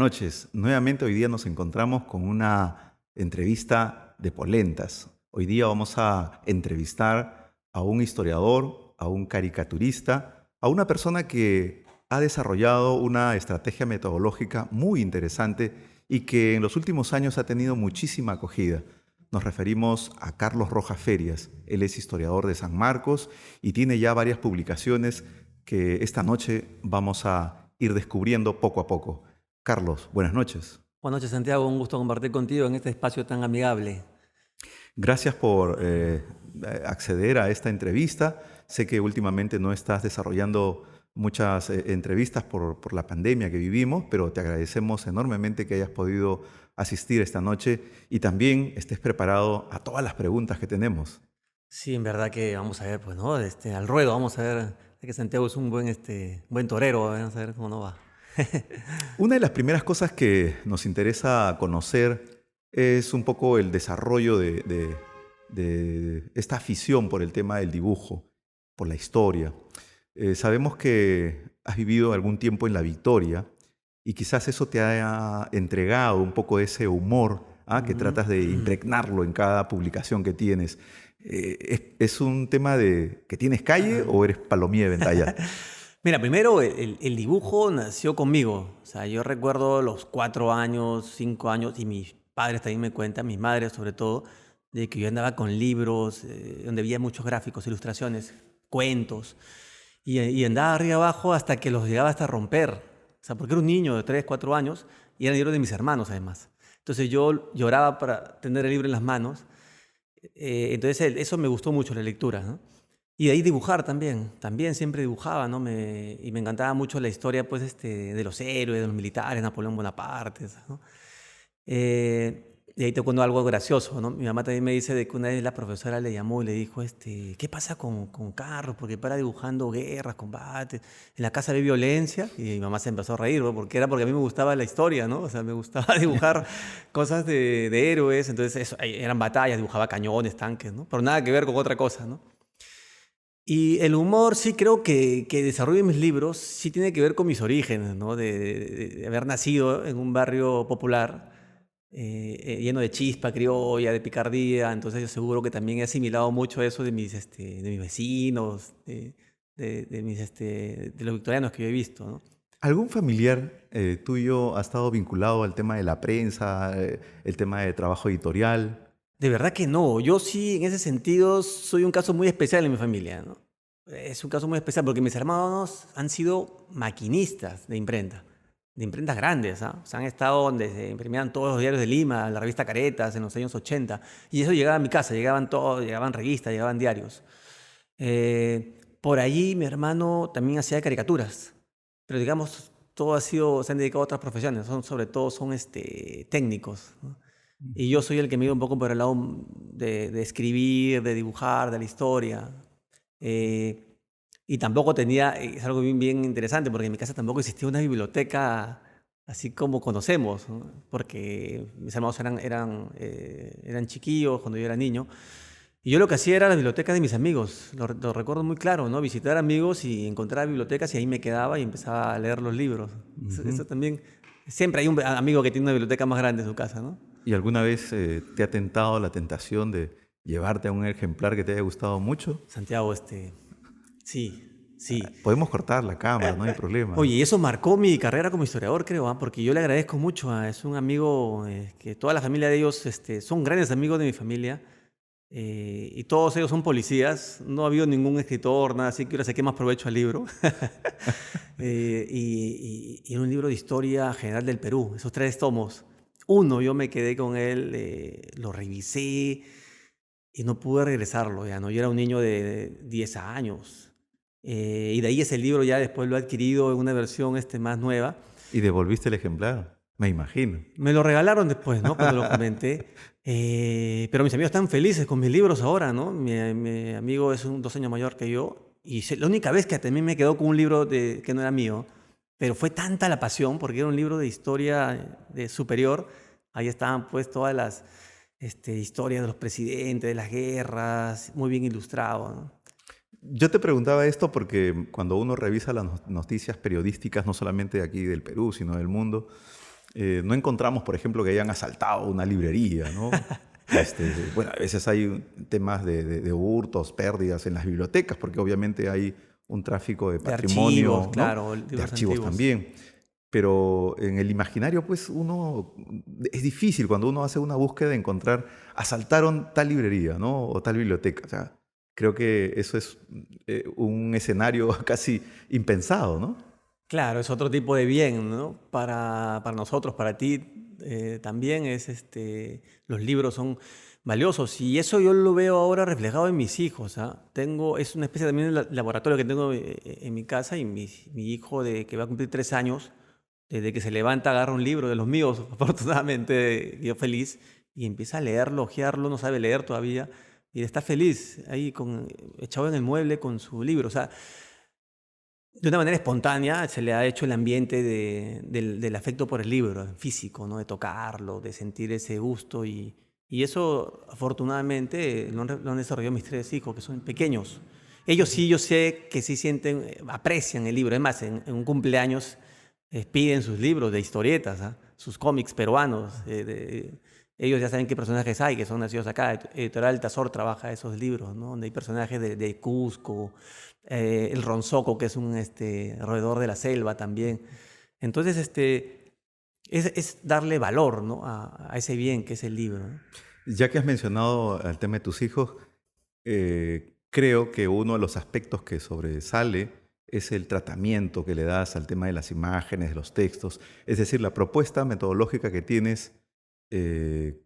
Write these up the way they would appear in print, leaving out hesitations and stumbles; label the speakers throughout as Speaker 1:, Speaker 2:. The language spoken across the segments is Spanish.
Speaker 1: noches. Nuevamente hoy día nos encontramos con una entrevista de polentas. Hoy día vamos a entrevistar a un historiador, a un caricaturista, a una persona que ha desarrollado una estrategia metodológica muy interesante y que en los últimos años ha tenido muchísima acogida. Nos referimos a Carlos Rojas Ferias. Él es historiador de San Marcos y tiene ya varias publicaciones que esta noche vamos a ir descubriendo poco a poco. Carlos, buenas noches.
Speaker 2: Buenas noches, Santiago. Un gusto compartir contigo en este espacio tan amigable.
Speaker 1: Gracias por acceder a esta entrevista. Sé que últimamente no estás desarrollando muchas entrevistas por la pandemia que vivimos, pero te agradecemos enormemente que hayas podido asistir esta noche y también estés preparado a todas las preguntas que tenemos.
Speaker 2: Sí, en verdad que vamos a ver, pues, ¿no? Al ruedo, vamos a ver. Sé que Santiago es un buen torero, vamos a ver cómo nos va.
Speaker 1: Una de las primeras cosas que nos interesa conocer es un poco el desarrollo de esta afición por el tema del dibujo, por la historia. Sabemos que has vivido algún tiempo en La Victoria y quizás eso te haya entregado un poco ese humor, que tratas de impregnarlo en cada publicación que tienes. ¿Es un tema de que tienes calle o eres palomía de Ventalla?
Speaker 2: Mira, primero el dibujo nació conmigo. O sea, yo recuerdo los 4 años, 5 años, y mis padres también me cuentan, mis madres sobre todo, de que yo andaba con libros donde había muchos gráficos, ilustraciones, cuentos, y andaba arriba abajo hasta que los llegaba hasta romper. O sea, porque era un niño de 3, 4 años y eran libros de mis hermanos además. Entonces yo lloraba para tener el libro en las manos. Entonces eso me gustó mucho, la lectura, ¿no? Y de ahí dibujar también siempre dibujaba, ¿no? Y me encantaba mucho la historia, pues, de los héroes, de los militares, Napoleón Bonaparte, ¿no? Y ahí te cuento algo gracioso, ¿no? Mi mamá también me dice de que una vez la profesora le llamó y le dijo, ¿qué pasa con Carlos? Porque para dibujando guerras, combates, en la casa había violencia, y mi mamá se empezó a reír, ¿no? Porque a mí me gustaba la historia, ¿no? O sea, me gustaba dibujar cosas de héroes, entonces eran batallas, dibujaba cañones, tanques, ¿no? Pero nada que ver con otra cosa, ¿no? Y el humor sí creo que desarrollo en mis libros sí tiene que ver con mis orígenes, ¿no? De haber nacido en un barrio popular, lleno de chispa criolla, de picardía. Entonces yo seguro que también he asimilado mucho eso de mis vecinos, de los victorianos que yo he visto, ¿no?
Speaker 1: ¿Algún familiar tuyo ha estado vinculado al tema de la prensa, el tema de trabajo editorial?
Speaker 2: De verdad que no. Yo sí, en ese sentido, soy un caso muy especial en mi familia, ¿no? Es un caso muy especial porque mis hermanos han sido maquinistas de imprentas grandes, ¿ah? O sea, han estado donde se imprimían todos los diarios de Lima, la revista Caretas en los años 80, y eso llegaba a mi casa, llegaban todos, llegaban revistas, llegaban diarios. Por allí mi hermano también hacía caricaturas, pero digamos, se han dedicado a otras profesiones, sobre todo son técnicos, ¿no? Y yo soy el que me iba un poco por el lado de escribir, de dibujar, de la historia. Eh, y tampoco es algo bien interesante, porque en mi casa tampoco existía una biblioteca así como conocemos, ¿no? Porque mis hermanos eran chiquillos cuando yo era niño. Y yo lo que hacía era la biblioteca de mis amigos, lo recuerdo muy claro, ¿no? Visitar amigos y encontrar bibliotecas y ahí me quedaba y empezaba a leer los libros. Eso
Speaker 1: Ujú.
Speaker 2: también, siempre hay un amigo que tiene una biblioteca más grande en su casa, ¿no?
Speaker 1: ¿Y alguna vez te ha tentado la tentación de llevarte a un ejemplar que te haya gustado mucho?
Speaker 2: Santiago, sí, sí.
Speaker 1: Podemos cortar la cámara, no hay problema.
Speaker 2: Oye, y eso marcó mi carrera como historiador, creo, ¿ah? Porque yo le agradezco mucho. Es un amigo que toda la familia de ellos son grandes amigos de mi familia, y todos ellos son policías. No ha habido ningún escritor, nada así que ahora saqué más provecho al libro. Y era un libro de historia general del Perú, esos 3 tomos. Uno, yo me quedé con él, lo revisé y no pude regresarlo, ya, ¿no? Yo era un niño de 10 años. Y de ahí ese libro ya después lo he adquirido en una versión más nueva.
Speaker 1: ¿Y devolviste el ejemplar? Me imagino.
Speaker 2: Me lo regalaron después, ¿no? Cuando lo comenté. Pero mis amigos están felices con mis libros ahora, ¿no? Mi amigo es 2 años mayor que yo. Y la única vez que también me quedó con un libro que no era mío, pero fue tanta la pasión, porque era un libro de historia superior. Ahí estaban pues todas las historias de los presidentes, de las guerras, muy bien ilustrado, ¿no?
Speaker 1: Yo te preguntaba esto porque cuando uno revisa las noticias periodísticas, no solamente de aquí del Perú, sino del mundo, No encontramos, por ejemplo, que hayan asaltado una librería, ¿no? Bueno, a veces hay temas de hurtos, pérdidas en las bibliotecas, porque obviamente hay un tráfico de
Speaker 2: De archivos,
Speaker 1: patrimonio, ¿no?
Speaker 2: claro,
Speaker 1: De
Speaker 2: libros
Speaker 1: archivos
Speaker 2: antiguos.
Speaker 1: también. Pero en el imaginario, pues es difícil cuando uno hace una búsqueda de encontrar, asaltaron tal librería, ¿no? O tal biblioteca. O sea, creo que eso es un escenario casi impensado, ¿no?
Speaker 2: Claro, es otro tipo de bien, ¿no? Para nosotros, para ti también los libros son valiosos y eso yo lo veo ahora reflejado en mis hijos, ¿ah? Es una especie también de laboratorio que tengo en mi casa y mi hijo que va a cumplir 3 años, desde que se levanta agarra un libro de los míos, afortunadamente yo feliz, y empieza a leerlo, hojearlo, no sabe leer todavía, y está feliz ahí echado en el mueble con su libro, o sea, de una manera espontánea se le ha hecho el ambiente del afecto por el libro, en físico, ¿no? De tocarlo, de sentir ese gusto y eso afortunadamente lo han desarrollado mis 3 hijos, que son pequeños. Ellos sí, yo sé que sí sienten, aprecian el libro. Es más, en un cumpleaños piden sus libros de historietas, ¿ah? Sus cómics peruanos. Ellos ya saben qué personajes hay, que son nacidos acá. Editorial Tazor trabaja esos libros, ¿no? Donde hay personajes de Cusco, el ronzoco, que es un roedor de la selva también. Entonces, es darle valor, ¿no? a ese bien que es el libro, ¿no?
Speaker 1: Ya que has mencionado el tema de tus hijos, creo que uno de los aspectos que sobresale es el tratamiento que le das al tema de las imágenes, de los textos. Es decir, la propuesta metodológica que tienes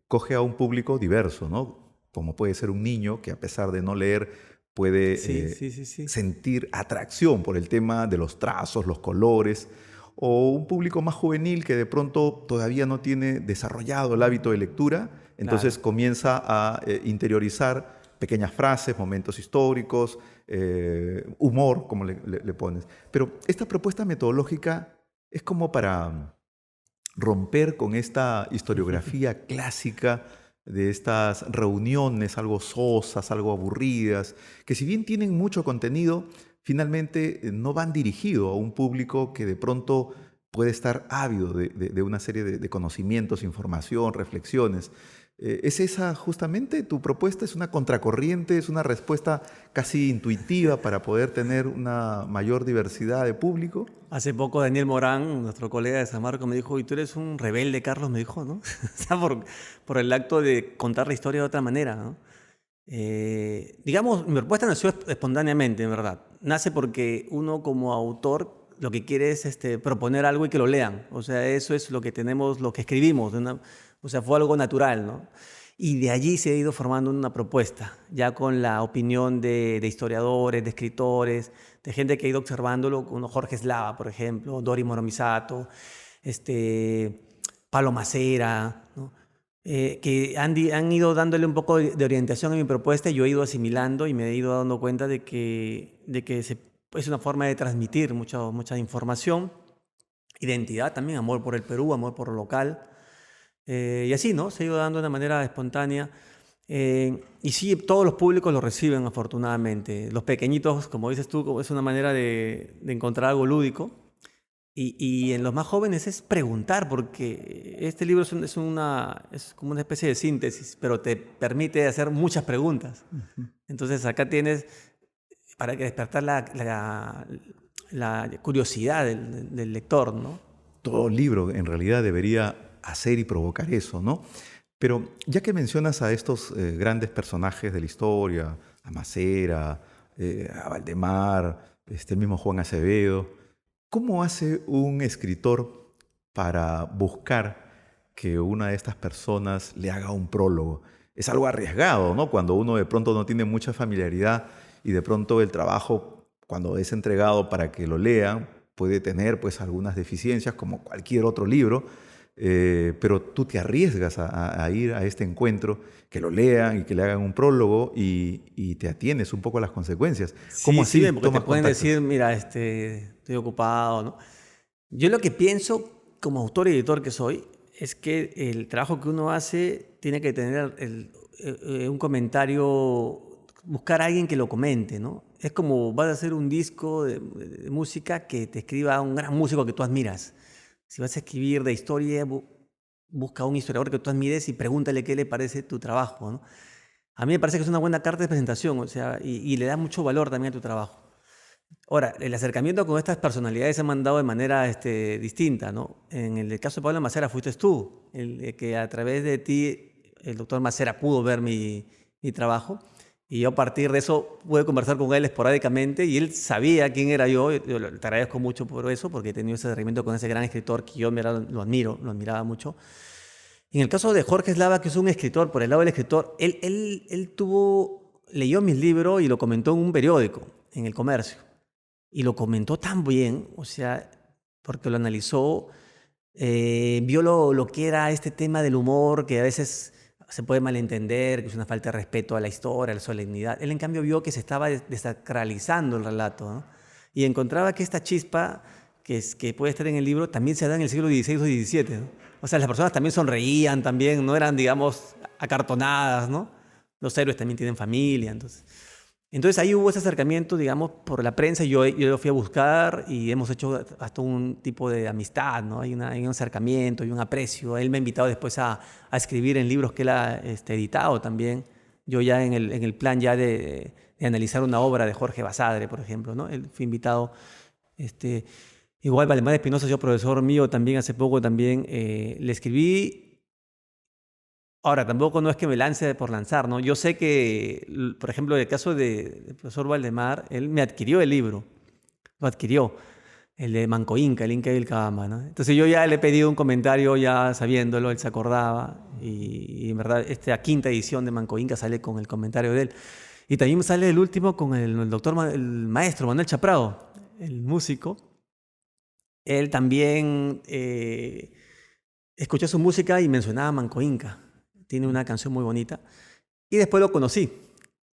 Speaker 1: coge a un público diverso, ¿no? Como puede ser un niño que a pesar de no leer
Speaker 2: Sí,
Speaker 1: puede
Speaker 2: sí, sí, sí.
Speaker 1: sentir atracción por el tema de los trazos, los colores, o un público más juvenil que de pronto todavía no tiene desarrollado el hábito de lectura, entonces
Speaker 2: Claro.
Speaker 1: comienza a interiorizar pequeñas frases, momentos históricos, humor, como le pones. Pero esta propuesta metodológica es como para romper con esta historiografía clásica de estas reuniones algo sosas, algo aburridas, que si bien tienen mucho contenido, finalmente no van dirigido a un público que de pronto puede estar ávido de una serie de conocimientos, información, reflexiones. ¿Es esa justamente tu propuesta? ¿Es una contracorriente? ¿Es una respuesta casi intuitiva para poder tener una mayor diversidad de público?
Speaker 2: Hace poco Daniel Morán, nuestro colega de San Marcos, me dijo, y tú eres un rebelde, Carlos, me dijo, ¿no? O sea, por el acto de contar la historia de otra manera, ¿no? Digamos, mi propuesta nació espontáneamente, en verdad. Nace porque uno como autor lo que quiere es proponer algo y que lo lean. O sea, eso es lo que tenemos, lo que escribimos. O sea, fue algo natural, ¿no? Y de allí se ha ido formando una propuesta, ya con la opinión de historiadores, de escritores, de gente que ha ido observándolo, como Jorge Slava, por ejemplo, Dori Moromisato, este, Palo Macera, ¿no? Que han ido dándole un poco de orientación a mi propuesta y yo he ido asimilando y me he ido dando cuenta de que es una forma de transmitir mucha información, identidad también, amor por el Perú, amor por lo local. Y así, ¿no? Se ha ido dando de una manera espontánea. Y sí, todos los públicos lo reciben, afortunadamente. Los pequeñitos, como dices tú, es una manera de encontrar algo lúdico. Y en los más jóvenes es preguntar, porque este libro es como una especie de síntesis, pero te permite hacer muchas preguntas. Entonces acá tienes para que despertar la curiosidad del lector, ¿no?
Speaker 1: Todo libro en realidad debería hacer y provocar eso, ¿no? Pero ya que mencionas a estos grandes personajes de la historia, a Macera, a Valdemar, el mismo Juan Acevedo, ¿cómo hace un escritor para buscar que una de estas personas le haga un prólogo? Es algo arriesgado, ¿no? Cuando uno de pronto no tiene mucha familiaridad y de pronto el trabajo, cuando es entregado para que lo lean, puede tener pues algunas deficiencias como cualquier otro libro, pero tú te arriesgas a ir a este encuentro, que lo lean y que le hagan un prólogo y te atienes un poco a las consecuencias. ¿Cómo
Speaker 2: Sí,
Speaker 1: así
Speaker 2: sí, porque te
Speaker 1: tomas
Speaker 2: pueden
Speaker 1: contactos?
Speaker 2: decir, mira, estoy ocupado, ¿no? Yo lo que pienso como autor y editor que soy es que el trabajo que uno hace tiene que tener un comentario, buscar a alguien que lo comente, ¿no? Es como vas a hacer un disco de música que te escriba un gran músico que tú admiras. si vas a escribir de historia, busca a un historiador que tú admires y pregúntale qué le parece tu trabajo, ¿no? A mí me parece que es una buena carta de presentación, o sea, y le da mucho valor también a tu trabajo. Ahora, el acercamiento con estas personalidades se ha mandado de manera distinta, ¿no? En el caso de Pablo Macera fuiste tú, el que a través de ti el doctor Macera pudo ver mi trabajo, y yo a partir de eso pude conversar con él esporádicamente y él sabía quién era yo. Yo te agradezco mucho por eso, porque he tenido ese acercamiento con ese gran escritor que yo en verdad lo admiro, lo admiraba mucho. En el caso de Jorge Eslava, que es un escritor, por el lado del escritor, leyó mis libros y lo comentó en un periódico, en El Comercio. Y lo comentó tan bien, o sea, porque lo analizó, vio lo que era este tema del humor, que a veces se puede malentender, que es una falta de respeto a la historia, a la solemnidad. Él, en cambio, vio que se estaba desacralizando el relato, ¿no? Y encontraba que esta chispa que puede estar en el libro también se da en el siglo XVI o XVII, ¿no? O sea, las personas también sonreían, también no eran, digamos, acartonadas, ¿no? Los héroes también tienen familia, entonces ahí hubo ese acercamiento, digamos, por la prensa. Yo lo fui a buscar y hemos hecho hasta un tipo de amistad, ¿no? Hay un acercamiento, hay un aprecio. Él me ha invitado después a escribir en libros que él ha editado también. Yo ya en el plan ya de analizar una obra de Jorge Basadre, por ejemplo, ¿no? Él fue invitado. Igual Valdemar Espinosa, yo profesor mío también hace poco también, le escribí. Ahora, tampoco no es que me lance por lanzar, ¿no? Yo sé que, por ejemplo, en el caso del profesor Valdemar, él me adquirió el libro, lo adquirió, el de Manco Inca, el Inca y el Cabamba, ¿no? Entonces yo ya le he pedido un comentario ya sabiéndolo, él se acordaba, y en verdad esta quinta edición de Manco Inca sale con el comentario de él. Y también sale el último con el doctor, el maestro Manuel Chaprado, el músico. Él también escuché su música y mencionaba Manco Inca. Tiene una canción muy bonita. Y después lo conocí,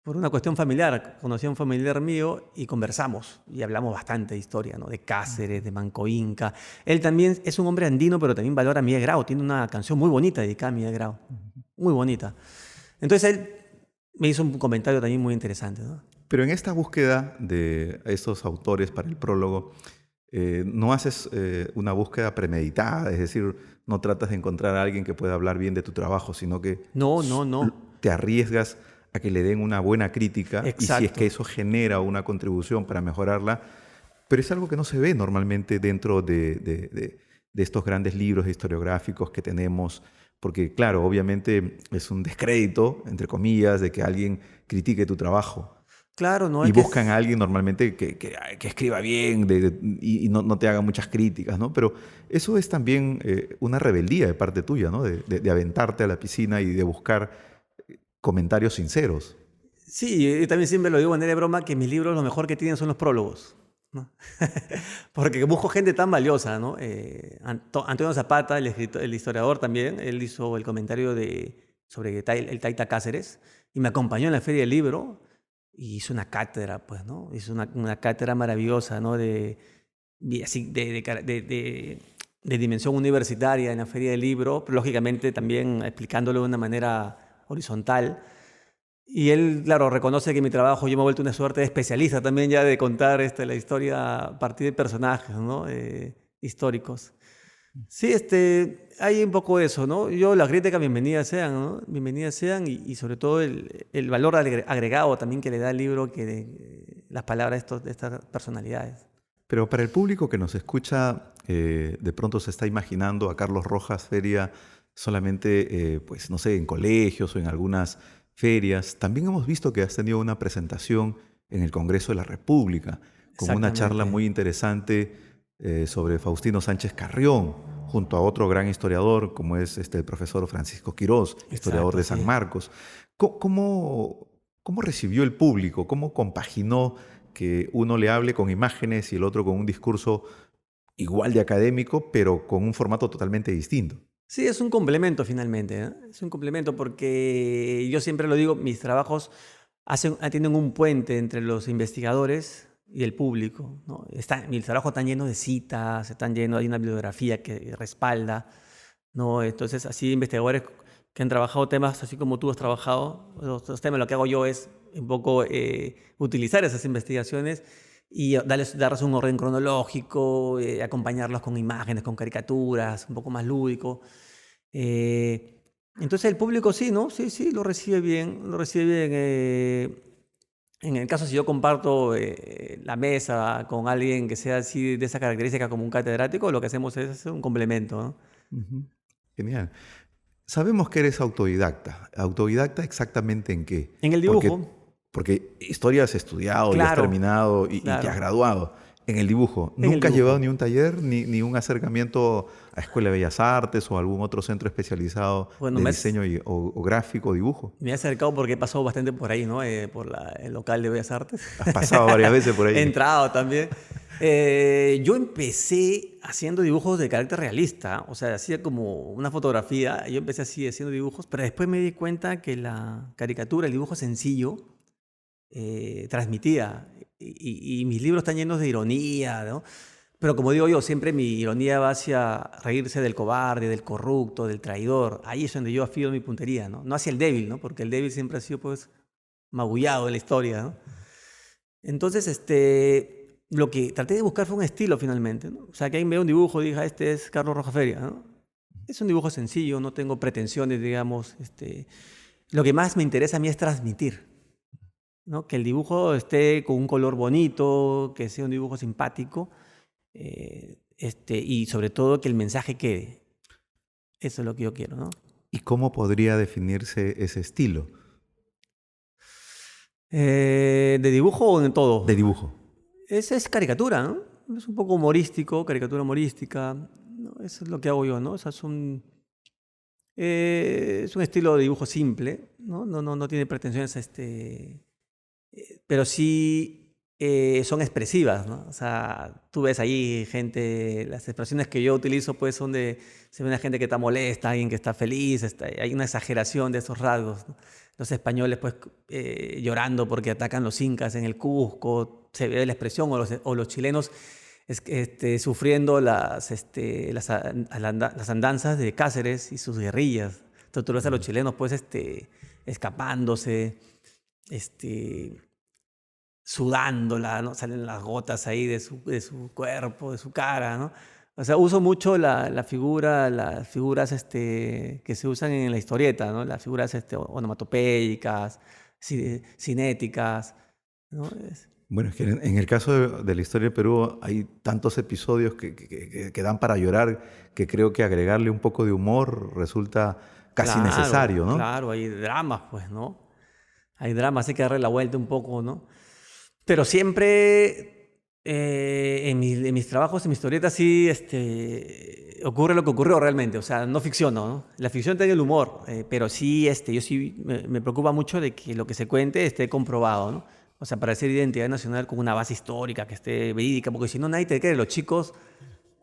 Speaker 2: por una cuestión familiar. Conocí a un familiar mío y conversamos. Y hablamos bastante de historia, ¿no? De Cáceres, de Manco Inca. Él también es un hombre andino, pero también valora a Miguel Grau. Tiene una canción muy bonita dedicada a Miguel Grau. Muy bonita. Entonces él me hizo un comentario también muy interesante, ¿no?
Speaker 1: Pero en esta búsqueda de estos autores para el prólogo, no haces una búsqueda premeditada, es decir, no tratas de encontrar a alguien que pueda hablar bien de tu trabajo, sino que
Speaker 2: No.
Speaker 1: te arriesgas a que le den una buena crítica.
Speaker 2: Exacto.
Speaker 1: Y si es que eso genera una contribución para mejorarla, pero es algo que no se ve normalmente dentro de estos grandes libros historiográficos que tenemos, porque claro, obviamente es un descrédito, entre comillas, de que alguien critique tu trabajo.
Speaker 2: Claro, no
Speaker 1: Y
Speaker 2: es que
Speaker 1: buscan a alguien normalmente que escriba bien y no te haga muchas críticas, ¿no? Pero eso es también una rebeldía de parte tuya, ¿no? De aventarte a la piscina y de buscar comentarios sinceros.
Speaker 2: Sí, yo también siempre lo digo de manera de broma, que mis libros lo mejor que tienen son los prólogos, ¿no? Porque busco gente tan valiosa, ¿no? Antonio Zapata, el historiador también, él hizo el comentario sobre el Taita Cáceres y me acompañó en la Feria del Libro y hizo una cátedra, pues, ¿no? Hizo una cátedra maravillosa, ¿no? Así, de dimensión universitaria en la Feria del Libro, pero lógicamente también explicándolo de una manera horizontal. Y él, claro, reconoce que mi trabajo, yo me he vuelto una suerte de especialista también ya de contar la historia a partir de personajes, ¿no? Históricos. Sí, hay un poco de eso, ¿no? Yo, las críticas bienvenidas sean, ¿no? Bienvenidas sean y sobre todo el valor agregado también que le da el libro, las palabras de estas personalidades.
Speaker 1: Pero para el público que nos escucha, de pronto se está imaginando a Carlos Rojas Feria solamente, pues no sé, en colegios o en algunas ferias. También hemos visto que has tenido una presentación en el Congreso de la República, con una charla muy interesante sobre Faustino Sánchez Carrión, junto a otro gran historiador como es el profesor Francisco Quirós, historiador de San Marcos. ¿Cómo recibió el público? ¿Cómo compaginó que uno le hable con imágenes y el otro con un discurso igual de académico, pero con un formato totalmente distinto?
Speaker 2: Sí, es un complemento finalmente, ¿eh? Es un complemento porque yo siempre lo digo, mis trabajos tienen un puente entre los investigadores y el público, ¿no? Mi trabajo está lleno de citas, hay una bibliografía que respalda, ¿no? Entonces, así investigadores que han trabajado temas así como tú has trabajado, los temas, lo que hago yo es un poco utilizar esas investigaciones y darles un orden cronológico, acompañarlos con imágenes, con caricaturas, un poco más lúdico. Entonces el público sí, ¿no? Sí, sí, lo recibe bien, lo recibe bien. En el caso si yo comparto la mesa con alguien que sea así de esa característica como un catedrático, lo que hacemos es hacer un complemento, ¿no?
Speaker 1: Ujú. Genial. Sabemos que eres autodidacta. ¿Autodidacta exactamente en qué?
Speaker 2: En el dibujo,
Speaker 1: Porque historia has estudiado y has
Speaker 2: claro,
Speaker 1: terminado y te has
Speaker 2: claro,
Speaker 1: graduado. En el dibujo,
Speaker 2: en el
Speaker 1: ¿nunca has llevado
Speaker 2: dibujo.
Speaker 1: ni un taller ni un acercamiento a Escuela de Bellas Artes o algún otro centro especializado
Speaker 2: Bueno,
Speaker 1: de diseño o gráfico o dibujo?
Speaker 2: me he acercado porque he pasado bastante por ahí, ¿no? Por el local de Bellas Artes.
Speaker 1: Has pasado varias veces por
Speaker 2: He
Speaker 1: ahí.
Speaker 2: entrado también. Yo empecé haciendo dibujos de carácter realista, o sea, hacía como una fotografía, yo empecé así haciendo dibujos, pero después me di cuenta que la caricatura, el dibujo sencillo, transmitía, y mis libros están llenos de ironía, ¿no? Pero como digo yo, siempre mi ironía va hacia reírse del cobarde, del corrupto, del traidor. Ahí es donde yo afío mi puntería, ¿no? No hacia el débil, ¿no? Porque el débil siempre ha sido, pues, magullado en la historia, ¿no? Entonces, lo que traté de buscar fue un estilo finalmente, ¿no? O sea, que alguien vea un dibujo y diga, este es Carlos Rojaferia, ¿no? Es un dibujo sencillo, no tengo pretensiones, digamos. Lo que más me interesa a mí es transmitir, ¿no? Que el dibujo esté con un color bonito, que sea un dibujo simpático, y sobre todo que el mensaje quede. Eso es lo que yo quiero, ¿no?
Speaker 1: ¿Y cómo podría definirse ese estilo
Speaker 2: ¿De dibujo o en todo?
Speaker 1: de dibujo?
Speaker 2: Es caricatura, ¿no? Es un poco humorístico, caricatura humorística, ¿no? Eso es lo que hago yo, ¿no? O sea, es un estilo de dibujo simple, ¿no? No tiene pretensiones, pero sí son expresivas, ¿no? O sea, tú ves ahí gente, las expresiones que yo utilizo pues se ve una gente que está molesta, alguien que está feliz, hay una exageración de esos rasgos, ¿no? Los españoles pues llorando porque atacan los incas en el Cusco, se ve la expresión, o los chilenos sufriendo las andanzas de Cáceres y sus guerrillas. Entonces tú ves a los chilenos pues escapándose, este, sudándola, ¿no? Salen las gotas ahí de su cuerpo, de su cara, ¿no? O sea, uso mucho las figuras que se usan en la historieta, ¿no? Las figuras onomatopéyicas, cinéticas, ¿no?
Speaker 1: Bueno, es que en el caso de la historia de Perú hay tantos episodios que dan para llorar que creo que agregarle un poco de humor resulta casi
Speaker 2: Claro,
Speaker 1: necesario, ¿no?
Speaker 2: claro, hay dramas, pues, ¿no? Hay dramas, hay que darle la vuelta un poco, ¿no? Pero siempre en mis trabajos, en mis historietas, sí ocurre lo que ocurrió realmente. O sea, no ficciono, ¿no? La ficción tiene el humor, pero sí, yo sí me preocupa mucho de que lo que se cuente esté comprobado, ¿no? O sea, para ser identidad nacional con una base histórica que esté verídica, porque si no, nadie te cree. Los chicos,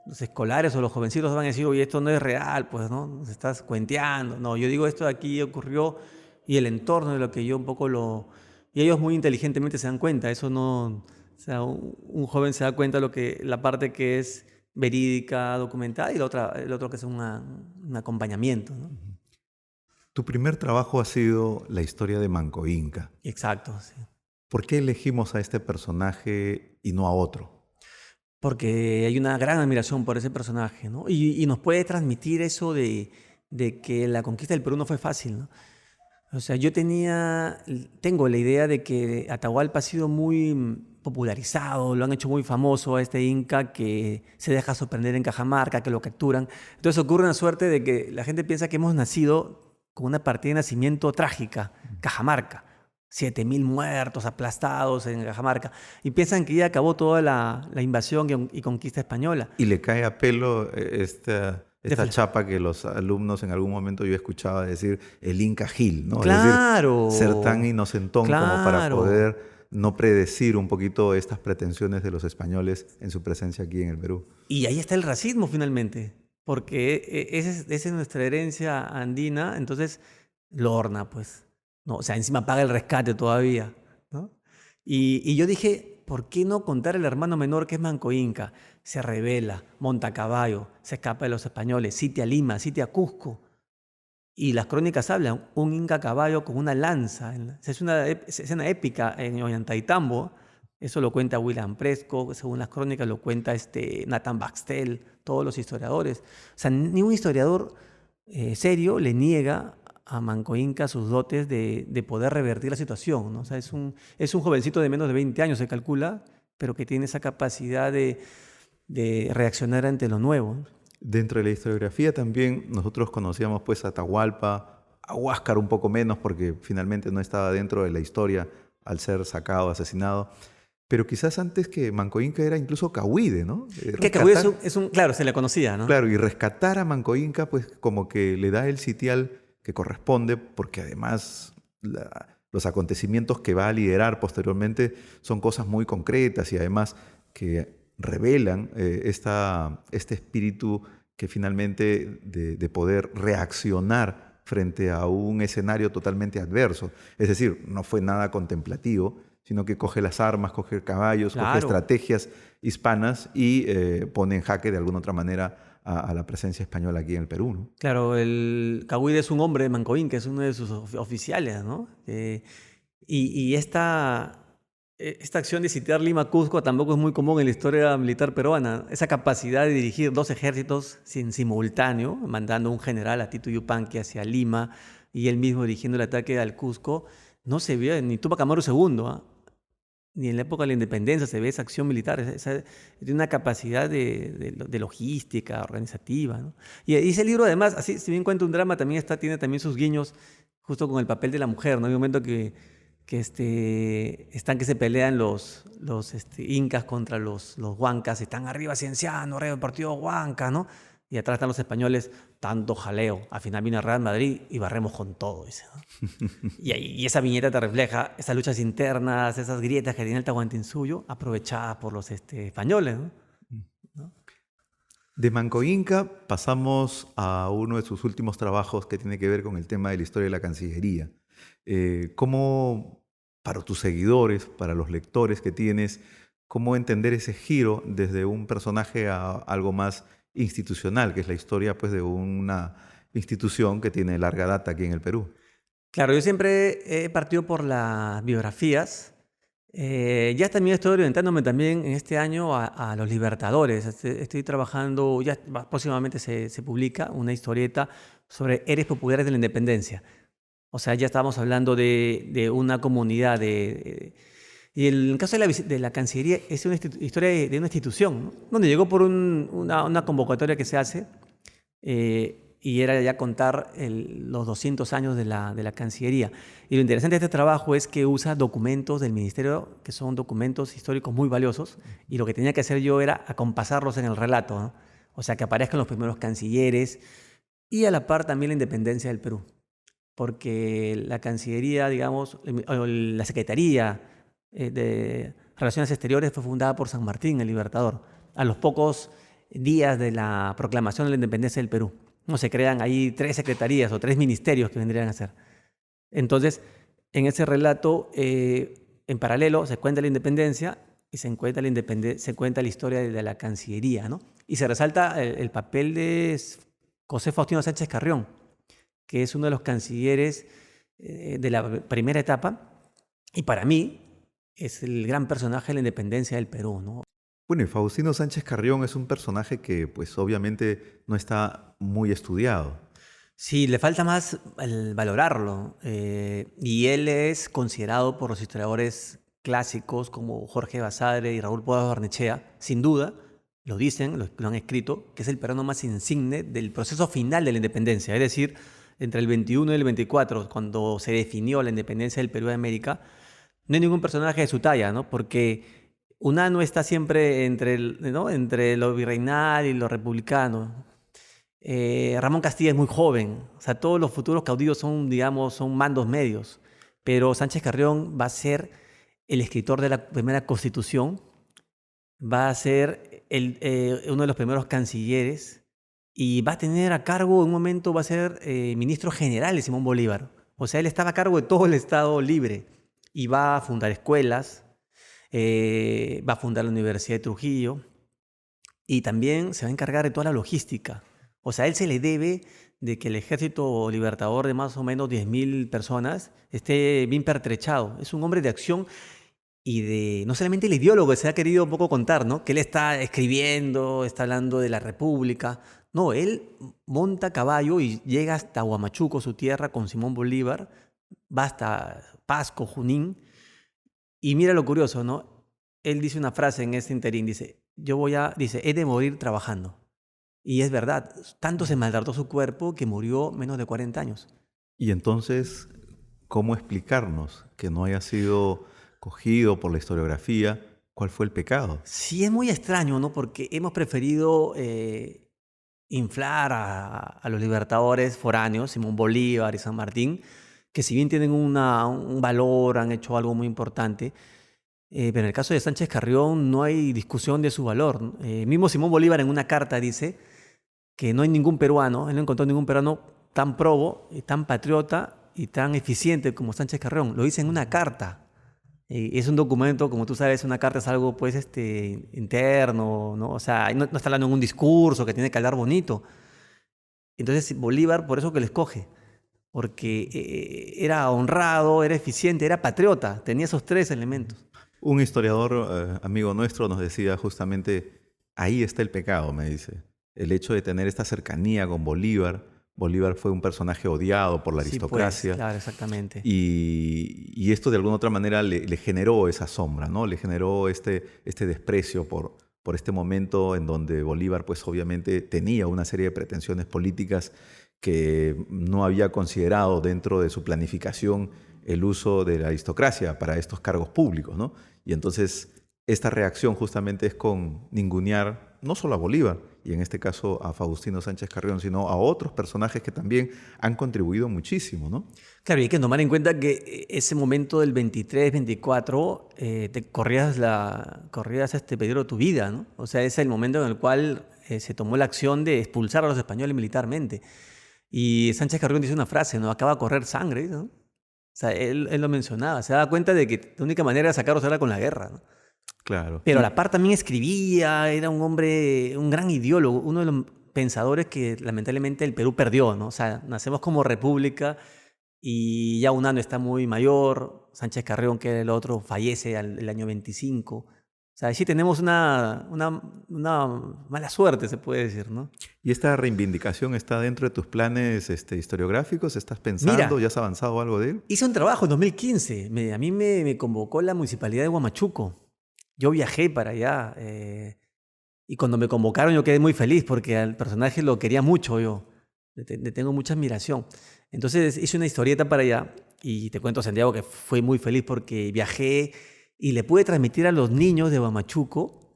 Speaker 2: los escolares o los jovencitos van a decir, oye, esto no es real, pues, ¿no? Nos estás cuenteando. No, yo digo, esto de aquí ocurrió y el entorno de lo que yo un poco lo... Y ellos muy inteligentemente se dan cuenta, eso no... O sea, un joven se da cuenta la parte que es verídica, documentada, y el otro que es un acompañamiento, ¿no?
Speaker 1: Tu primer trabajo ha sido la historia de Manco Inca.
Speaker 2: Exacto, sí.
Speaker 1: ¿Por qué elegimos a este personaje y no a otro?
Speaker 2: Porque hay una gran admiración por ese personaje, ¿no? Y nos puede transmitir eso de que la conquista del Perú no fue fácil, ¿no? O sea, tengo la idea de que Atahualpa ha sido muy popularizado, lo han hecho muy famoso a este inca que se deja sorprender en Cajamarca, que lo capturan. Entonces ocurre una suerte de que la gente piensa que hemos nacido con una partida de nacimiento trágica, Cajamarca. 7.000 muertos aplastados en Cajamarca. Y piensan que ya acabó toda la invasión y conquista española.
Speaker 1: Y le cae a pelo esta
Speaker 2: De-
Speaker 1: chapa que los alumnos en algún momento yo escuchaba decir el Inca Gil, ¿no? Es decir,
Speaker 2: Claro,
Speaker 1: ser tan inocentón como para
Speaker 2: claro.
Speaker 1: poder no predecir un poquito estas pretensiones de los españoles en su presencia aquí en el Perú.
Speaker 2: Y ahí está el racismo finalmente, porque esa es nuestra herencia andina, entonces Lorna, pues, no, o sea, encima paga el rescate todavía, ¿no? Y yo dije, ¿por qué no contar el hermano menor que es Manco Inca? Se rebela, monta a caballo, se escapa de los españoles, sitia Lima, sitia Cusco. Y las crónicas hablan, un inca a caballo con una lanza. Es una escena épica en Ollantaytambo, Eso lo cuenta William Prescott, según las crónicas lo cuenta Nathan Baxtel, todos los historiadores. O sea, ni un historiador serio le niega a Manco Inca sus dotes de poder revertir la situación, ¿no? O sea, es un jovencito de menos de 20 años, se calcula, pero que tiene esa capacidad de reaccionar ante lo nuevo.
Speaker 1: Dentro de la historiografía también nosotros conocíamos pues a Atahualpa, a Huáscar un poco menos porque finalmente no estaba dentro de la historia al ser sacado, asesinado. Pero quizás antes que Manco Inca era incluso Cahuide, ¿no?
Speaker 2: Que Cahuide claro, se le conocía, ¿no?
Speaker 1: Claro, y rescatar a Manco Inca pues como que le da el sitial que corresponde porque además los acontecimientos que va a liderar posteriormente son cosas muy concretas y además que revelan este espíritu que finalmente de poder reaccionar frente a un escenario totalmente adverso. Es decir, no fue nada contemplativo, sino que coge las armas, coge caballos, coge
Speaker 2: Claro.
Speaker 1: estrategias hispanas y pone en jaque de alguna otra manera a la presencia española aquí en el Perú, ¿no?
Speaker 2: Claro, el Cahuide es un hombre de Manco Inca, es uno de sus oficiales, ¿no? Y esta acción de sitiar Lima-Cusco tampoco es muy común en la historia militar peruana. Esa capacidad de dirigir dos ejércitos en simultáneo, mandando un general a Tito Yupanqui hacia Lima y él mismo dirigiendo el ataque al Cusco, no se vio ni Tupac Amaru II, ¿ah? Ni en la época de la independencia se ve esa acción militar, tiene una capacidad de logística, organizativa, ¿no? Y ese libro además, así, si bien cuenta un drama, también tiene también sus guiños justo con el papel de la mujer, ¿no? Hay un momento están que se pelean los incas contra los huancas, están arriba Cienciano, rey del partido Huanca, ¿no? Y atrás están los españoles, tanto jaleo, al final viene el Real Madrid y barremos con todo, dice, ¿no? Y esa viñeta te refleja esas luchas internas, esas grietas que tiene el Tahuantinsuyo, aprovechadas por los españoles, ¿no?
Speaker 1: De Manco Inca pasamos a uno de sus últimos trabajos que tiene que ver con el tema de la historia de la Cancillería. ¿Cómo, para tus seguidores, para los lectores que tienes, cómo entender ese giro desde un personaje a algo más institucional, que es la historia pues, de una institución que tiene larga data aquí en el Perú?
Speaker 2: Claro, yo siempre he partido por las biografías. Ya también estoy orientándome también en este año a los libertadores. Estoy trabajando, ya próximamente se publica una historieta sobre héroes populares de la independencia. O sea, ya estábamos hablando de una comunidad. Y el caso de la Cancillería es una historia de una institución, ¿no? Donde llegó por una convocatoria que se hace. Y era ya contar los 200 años de la Cancillería. Y lo interesante de este trabajo es que usa documentos del Ministerio, que son documentos históricos muy valiosos, y lo que tenía que hacer yo era acompasarlos en el relato, ¿no? O sea, que aparezcan los primeros cancilleres y a la par también la independencia del Perú. Porque la Cancillería, digamos, o la Secretaría de Relaciones Exteriores fue fundada por San Martín, el Libertador, a los pocos días de la proclamación de la independencia del Perú. No, se crean ahí 3 secretarías o 3 ministerios que vendrían a ser. Entonces, en ese relato, en paralelo, se cuenta la independencia y se cuenta la historia de la Cancillería, ¿no? Y se resalta el papel de José Faustino Sánchez Carrión, que es uno de los cancilleres de la primera etapa y para mí es el gran personaje de la independencia del Perú, ¿no?
Speaker 1: Bueno, y Faustino Sánchez Carrión es un personaje que pues obviamente no está muy estudiado.
Speaker 2: Sí, le falta más el valorarlo. Y él es considerado por los historiadores clásicos como Jorge Basadre y Raúl Puado Barnechea, sin duda, lo dicen, lo han escrito, que es el peruano más insigne del proceso final de la independencia. Es decir, entre el 21 y el 24, cuando se definió la independencia del Perú de América, no hay ningún personaje de su talla, ¿no? Porque UNANO está siempre entre lo virreinal y lo republicano. Ramón Castilla es muy joven, o sea, todos los futuros caudillos son, digamos, son mandos medios, pero Sánchez Carrión va a ser el escritor de la primera Constitución, va a ser uno de los primeros cancilleres y va a tener a cargo, en un momento va a ser ministro general de Simón Bolívar. O sea, él estaba a cargo de todo el Estado Libre y va a fundar escuelas, va a fundar la Universidad de Trujillo y también se va a encargar de toda la logística. O sea, a él se le debe de que el ejército libertador de más o menos 10.000 personas esté bien pertrechado. Es un hombre de acción y de no solamente el ideólogo que se ha querido un poco contar, ¿no? Que él está escribiendo, está hablando de la República. No, él monta a caballo y llega hasta Huamachuco, su tierra, con Simón Bolívar, va hasta Pasco, Junín, y mira lo curioso, ¿no? Él dice una frase en este interín, dice, he de morir trabajando. Y es verdad, tanto se maltrató su cuerpo que murió menos de 40 años.
Speaker 1: Y entonces, ¿cómo explicarnos que no haya sido cogido por la historiografía? ¿Cuál fue el pecado?
Speaker 2: Sí, es muy extraño, ¿no? Porque hemos preferido inflar a los libertadores foráneos, Simón Bolívar y San Martín, que si bien tienen un valor, han hecho algo muy importante, pero en el caso de Sánchez Carrión no hay discusión de su valor, ¿no? Mismo Simón Bolívar en una carta dice que no hay ningún peruano, él no encontró ningún peruano tan probo, tan patriota y tan eficiente como Sánchez Carrión. Lo dice en una carta. Es un documento, como tú sabes, una carta es algo pues interno, ¿no? O sea, no está hablando en un discurso que tiene que hablar bonito. Entonces Bolívar por eso que le escoge, porque era honrado, era eficiente, era patriota, tenía esos tres elementos.
Speaker 1: Un historiador, amigo nuestro, nos decía justamente, ahí está el pecado, me dice. El hecho de tener esta cercanía con Bolívar. Bolívar fue un personaje odiado por la
Speaker 2: Sí, pues,
Speaker 1: aristocracia.
Speaker 2: claro, exactamente.
Speaker 1: Y esto de alguna otra manera le generó esa sombra, ¿no? Le generó este desprecio por este momento en donde Bolívar, pues obviamente tenía una serie de pretensiones políticas que no había considerado dentro de su planificación el uso de la aristocracia para estos cargos públicos, ¿no? Y entonces esta reacción justamente es con ningunear no solo a Bolívar, y en este caso a Faustino Sánchez Carrión, sino a otros personajes que también han contribuido muchísimo, ¿no?
Speaker 2: Claro, y hay que tomar en cuenta que ese momento del 23, 24, te corrías peligro tu vida, ¿no? O sea, es el momento en el cual se tomó la acción de expulsar a los españoles militarmente. Y Sánchez Carrión dice una frase, ¿no? Acaba de correr sangre, ¿no? O sea, él lo mencionaba, se daba cuenta de que la única manera de sacarlos era con la guerra, ¿no?
Speaker 1: Claro.
Speaker 2: Pero a la par también escribía, era un hombre, un gran ideólogo, uno de los pensadores que lamentablemente el Perú perdió, ¿no? O sea, nacemos como república y ya un año está muy mayor, Sánchez Carrión, que era el otro, fallece el año 25. O sea, sí tenemos una mala suerte, se puede decir, ¿no?
Speaker 1: ¿Y esta reivindicación está dentro de tus planes historiográficos? ¿Estás
Speaker 2: Mira,
Speaker 1: pensando? ¿Ya has avanzado algo de él?
Speaker 2: hice un trabajo en 2015, a mí me convocó la Municipalidad de Huamachuco. Yo viajé para allá y cuando me convocaron yo quedé muy feliz porque al personaje lo quería mucho yo, le tengo mucha admiración. Entonces hice una historieta para allá y te cuento, Santiago, que fui muy feliz porque viajé y le pude transmitir a los niños de Huamachuco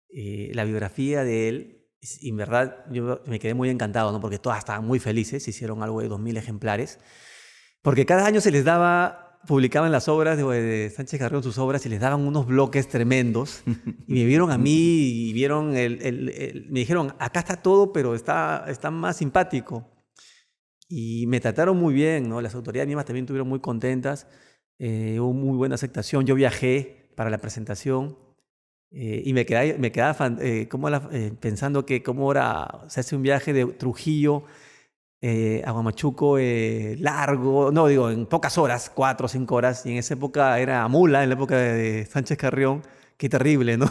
Speaker 2: la biografía de él. Y en verdad yo me quedé muy encantado, ¿no? Porque todas estaban muy felices, hicieron algo de 2000 ejemplares, porque cada año se les daba, publicaban las obras de Sánchez Carrión, sus obras, y les daban unos bloques tremendos. Y me vieron a mí y vieron me dijeron, acá está todo, pero está más simpático. Y me trataron muy bien, ¿no? Las autoridades mismas también estuvieron muy contentas. Hubo muy buena aceptación. Yo viajé para la presentación y me quedaba pensando que cómo era, se hace un viaje de Trujillo a Huamachuco largo, no digo, en pocas horas, 4 o 5 horas, y en esa época era mula, en la época de Sánchez Carrión, qué terrible, ¿no?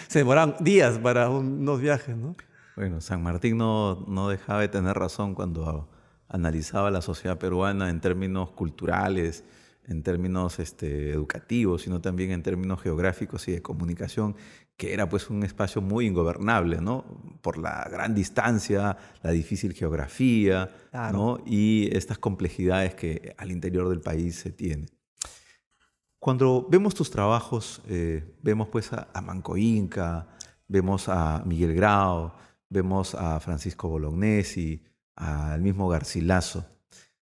Speaker 2: Se demoraban días para unos viajes, ¿no?
Speaker 1: Bueno, San Martín no dejaba de tener razón cuando analizaba la sociedad peruana en términos culturales, en términos educativos, sino también en términos geográficos y de comunicación, que era pues un espacio muy ingobernable, ¿no? Por la gran distancia, la difícil geografía,
Speaker 2: Claro.
Speaker 1: ¿no? Y estas complejidades que al interior del país se tienen. Cuando vemos tus trabajos, vemos pues a Manco Inca, vemos a Miguel Grau, vemos a Francisco Bolognesi, al mismo Garcilaso,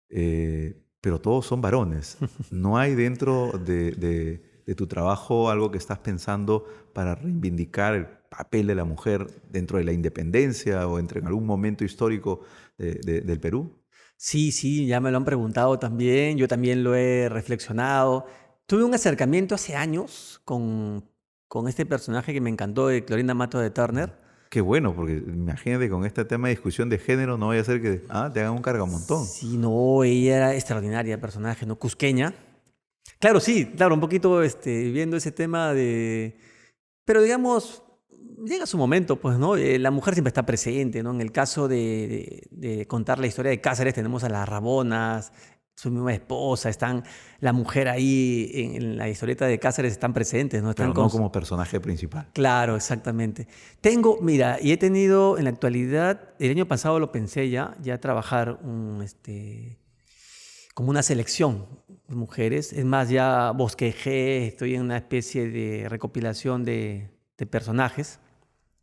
Speaker 1: pero todos son varones. ¿No hay dentro de tu trabajo algo que estás pensando para reivindicar el papel de la mujer dentro de la independencia o en algún momento histórico del Perú?
Speaker 2: Sí, ya me lo han preguntado también, yo también lo he reflexionado. Tuve un acercamiento hace años con este personaje que me encantó, de Clorinda Mato de Turner.
Speaker 1: Qué bueno, porque imagínate con este tema de discusión de género no vaya a ser que te hagan un cargamontón.
Speaker 2: Sí, no, ella era extraordinaria, el personaje, ¿no? Cusqueña. Claro, sí, claro, un poquito viendo ese tema de... Pero digamos, llega su momento, pues, ¿no? La mujer siempre está presente, ¿no? En el caso de contar la historia de Cáceres, tenemos a las Rabonas, su misma esposa, están la mujer ahí en la historieta de Cáceres, están presentes, ¿no? Están
Speaker 1: pero
Speaker 2: con...
Speaker 1: no como personaje principal.
Speaker 2: Claro, exactamente. Tengo, mira, y he tenido en la actualidad, el año pasado lo pensé ya trabajar como una selección de mujeres. Es más, ya bosquejé, estoy en una especie de recopilación de personajes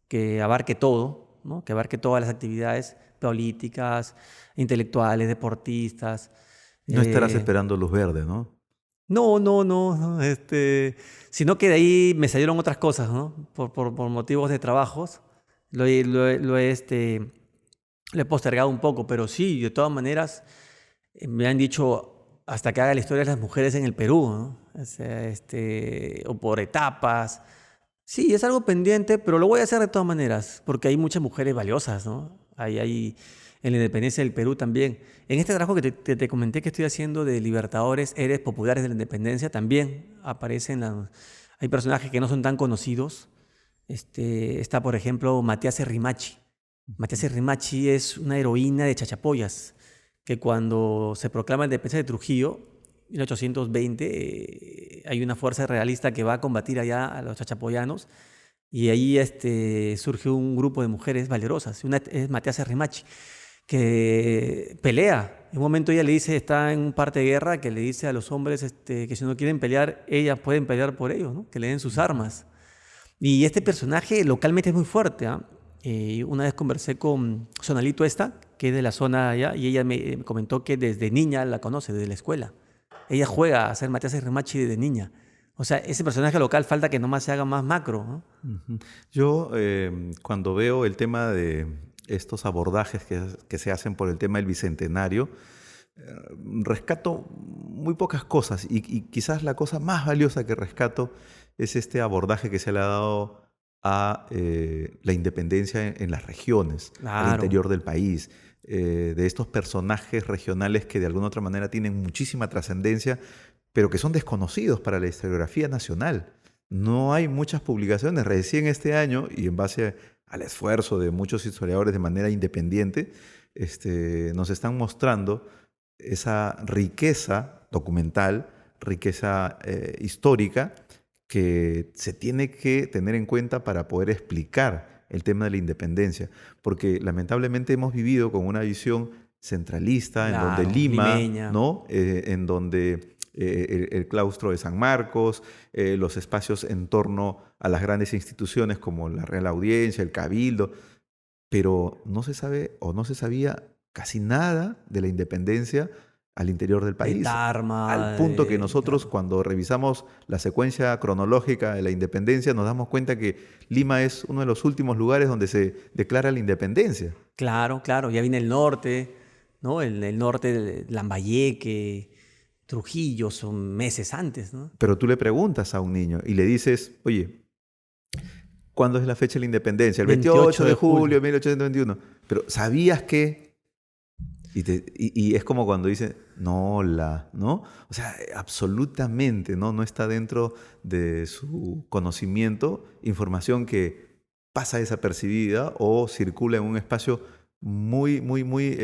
Speaker 2: que abarque todo, ¿no? Que abarque todas las actividades políticas, intelectuales, deportistas.
Speaker 1: No estarás
Speaker 2: eh,
Speaker 1: esperando luz verde, ¿no?
Speaker 2: no, no, no, no, sino que de ahí me salieron otras cosas, ¿no? Por motivos de trabajos. Lo he postergado un poco, pero sí, de todas maneras, me han dicho hasta que haga la historia de las mujeres en el Perú, ¿no? O sea, o por etapas. Sí, es algo pendiente, pero lo voy a hacer de todas maneras, porque hay muchas mujeres valiosas, ¿no? Hay en la independencia del Perú también. En este trabajo que te comenté que estoy haciendo de Libertadores, héroes populares de la independencia, también hay personajes que no son tan conocidos. Está, por ejemplo, Matías Rimachi. Matías Rimachi es una heroína de Chachapoyas, que cuando se proclama la independencia de Trujillo, 1820, hay una fuerza realista que va a combatir allá a los chachapoyanos y ahí surge un grupo de mujeres valerosas. Una es Matías Rimachi, que pelea. En un momento ella le dice, está en un parte de guerra, que le dice a los hombres que si no quieren pelear, ellas pueden pelear por ellos, ¿no? Que le den sus armas. Y este personaje localmente es muy fuerte, ¿ah? Una vez conversé con Sonalito que es de la zona allá, y ella me comentó que desde niña la conoce, desde la escuela. Ella juega a ser Matías Rimachi desde niña. O sea, ese personaje local falta que nomás se haga más macro, ¿no?
Speaker 1: Ujú. Yo, cuando veo el tema de estos abordajes que se hacen por el tema del bicentenario, eh, rescato muy pocas cosas y quizás la cosa más valiosa que rescato es este abordaje que se le ha dado a la independencia en las regiones, al
Speaker 2: Claro,
Speaker 1: interior del país, de estos personajes regionales que de alguna otra manera tienen muchísima trascendencia, pero que son desconocidos para la historiografía nacional. No hay muchas publicaciones. Recién este año, y en base al esfuerzo de muchos historiadores de manera independiente, nos están mostrando esa riqueza documental, riqueza histórica, que se tiene que tener en cuenta para poder explicar el tema de la independencia. Porque lamentablemente hemos vivido con una visión centralista, en donde
Speaker 2: claro,
Speaker 1: Lima,
Speaker 2: limeña.
Speaker 1: ¿no? En donde el claustro de San Marcos, los espacios en torno a las grandes instituciones como la Real Audiencia, el Cabildo, pero no se sabe o no se sabía casi nada de la independencia al interior del
Speaker 2: De
Speaker 1: país, al
Speaker 2: Tarma,
Speaker 1: punto que nosotros
Speaker 2: claro.
Speaker 1: cuando revisamos la secuencia cronológica de la independencia nos damos cuenta que Lima es uno de los últimos lugares donde se declara la independencia.
Speaker 2: Claro, claro, ya viene el norte, ¿no? El norte de Lambayeque, Trujillo, son meses antes, ¿no?
Speaker 1: Pero tú le preguntas a un niño y le dices, oye, ¿cuándo es la fecha de la independencia? El 28
Speaker 2: 28
Speaker 1: de
Speaker 2: de
Speaker 1: julio
Speaker 2: julio.
Speaker 1: de 1821. Pero ¿sabías que? Y es como cuando dice, no, ¿no? O sea, absolutamente, ¿no? No está dentro de su conocimiento información que pasa desapercibida o circula en un espacio muy, muy, muy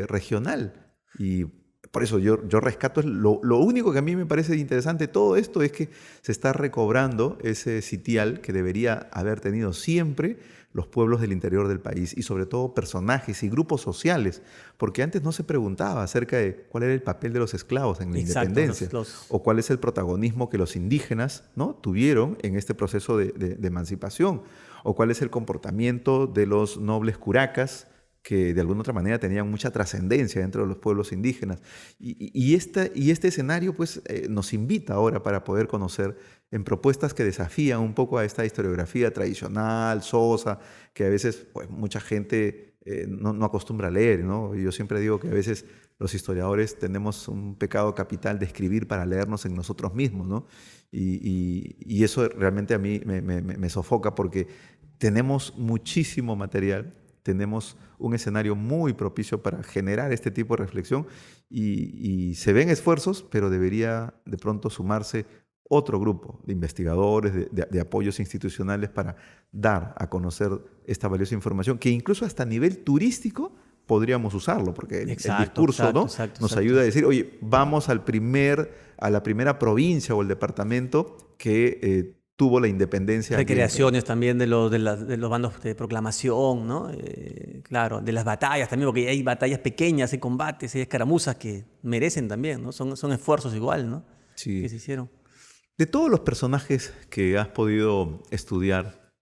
Speaker 1: regional. Y por eso yo rescato, lo único que a mí me parece interesante de todo esto es que se está recobrando ese sitial que debería haber tenido siempre los pueblos del interior del país y sobre todo personajes y grupos sociales, porque antes no se preguntaba acerca de cuál era el papel de los esclavos en la
Speaker 2: Exacto,
Speaker 1: independencia o cuál es el protagonismo que los indígenas, ¿no? tuvieron en este proceso de emancipación o cuál es el comportamiento de los nobles curacas que de alguna otra manera tenían mucha trascendencia dentro de los pueblos indígenas. Y este escenario pues, nos invita ahora para poder conocer en propuestas que desafían un poco a esta historiografía tradicional, sosa, que a veces pues, mucha gente no acostumbra a leer, ¿no? Yo siempre digo que a veces los historiadores tenemos un pecado capital de escribir para leernos en nosotros mismos, ¿no? Y eso realmente a mí me sofoca porque tenemos muchísimo material tenemos un escenario muy propicio para generar este tipo de reflexión y se ven esfuerzos, pero debería de pronto sumarse otro grupo de investigadores, de apoyos institucionales para dar a conocer esta valiosa información, que incluso hasta a nivel turístico podríamos usarlo, porque el
Speaker 2: Exacto,
Speaker 1: discurso,
Speaker 2: exacto,
Speaker 1: ¿no?
Speaker 2: exacto,
Speaker 1: Nos
Speaker 2: exacto.
Speaker 1: ayuda a decir, oye, vamos a la primera provincia o el departamento que tuvo la independencia aquí en el Perú.
Speaker 2: Recreaciones también de los bandos de proclamación, ¿no? Claro, de las batallas también, porque hay batallas pequeñas, hay combates, hay escaramuzas que merecen también, ¿no? Son esfuerzos igual, ¿no? Que
Speaker 1: Sí.
Speaker 2: se hicieron.
Speaker 1: De todos los personajes que has podido estudiar,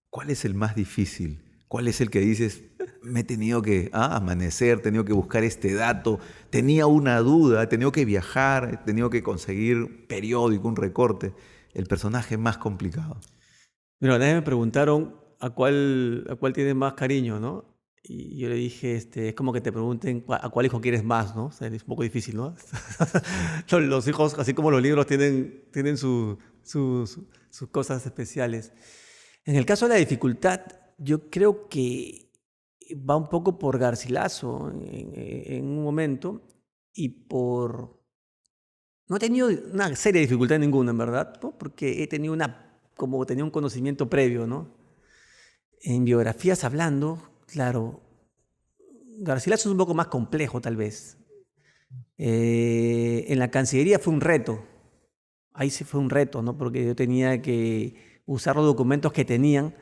Speaker 1: ¿cuál es el más difícil? ¿Cuál es el que dices, me he tenido que amanecer, he tenido que buscar este dato, tenía una duda, he tenido que viajar, he tenido que conseguir un periódico, un recorte? El personaje más complicado.
Speaker 2: Mira, una vez me preguntaron a cuál tienes más cariño, ¿no? Y yo le dije, es como que te pregunten a cuál hijo quieres más, ¿no? O sea, es un poco difícil, ¿no? Los hijos, así como los libros, tienen sus cosas especiales. En el caso de la dificultad, yo creo que va un poco por Garcilaso en un momento y por... No he tenido una seria dificultad ninguna, en verdad, ¿no? Porque he tenido como tenía un conocimiento previo, ¿no? En biografías hablando, claro, Garcilaso es un poco más complejo, tal vez. En la Cancillería fue un reto. Ahí sí fue un reto, ¿no? Porque yo tenía que usar los documentos que tenían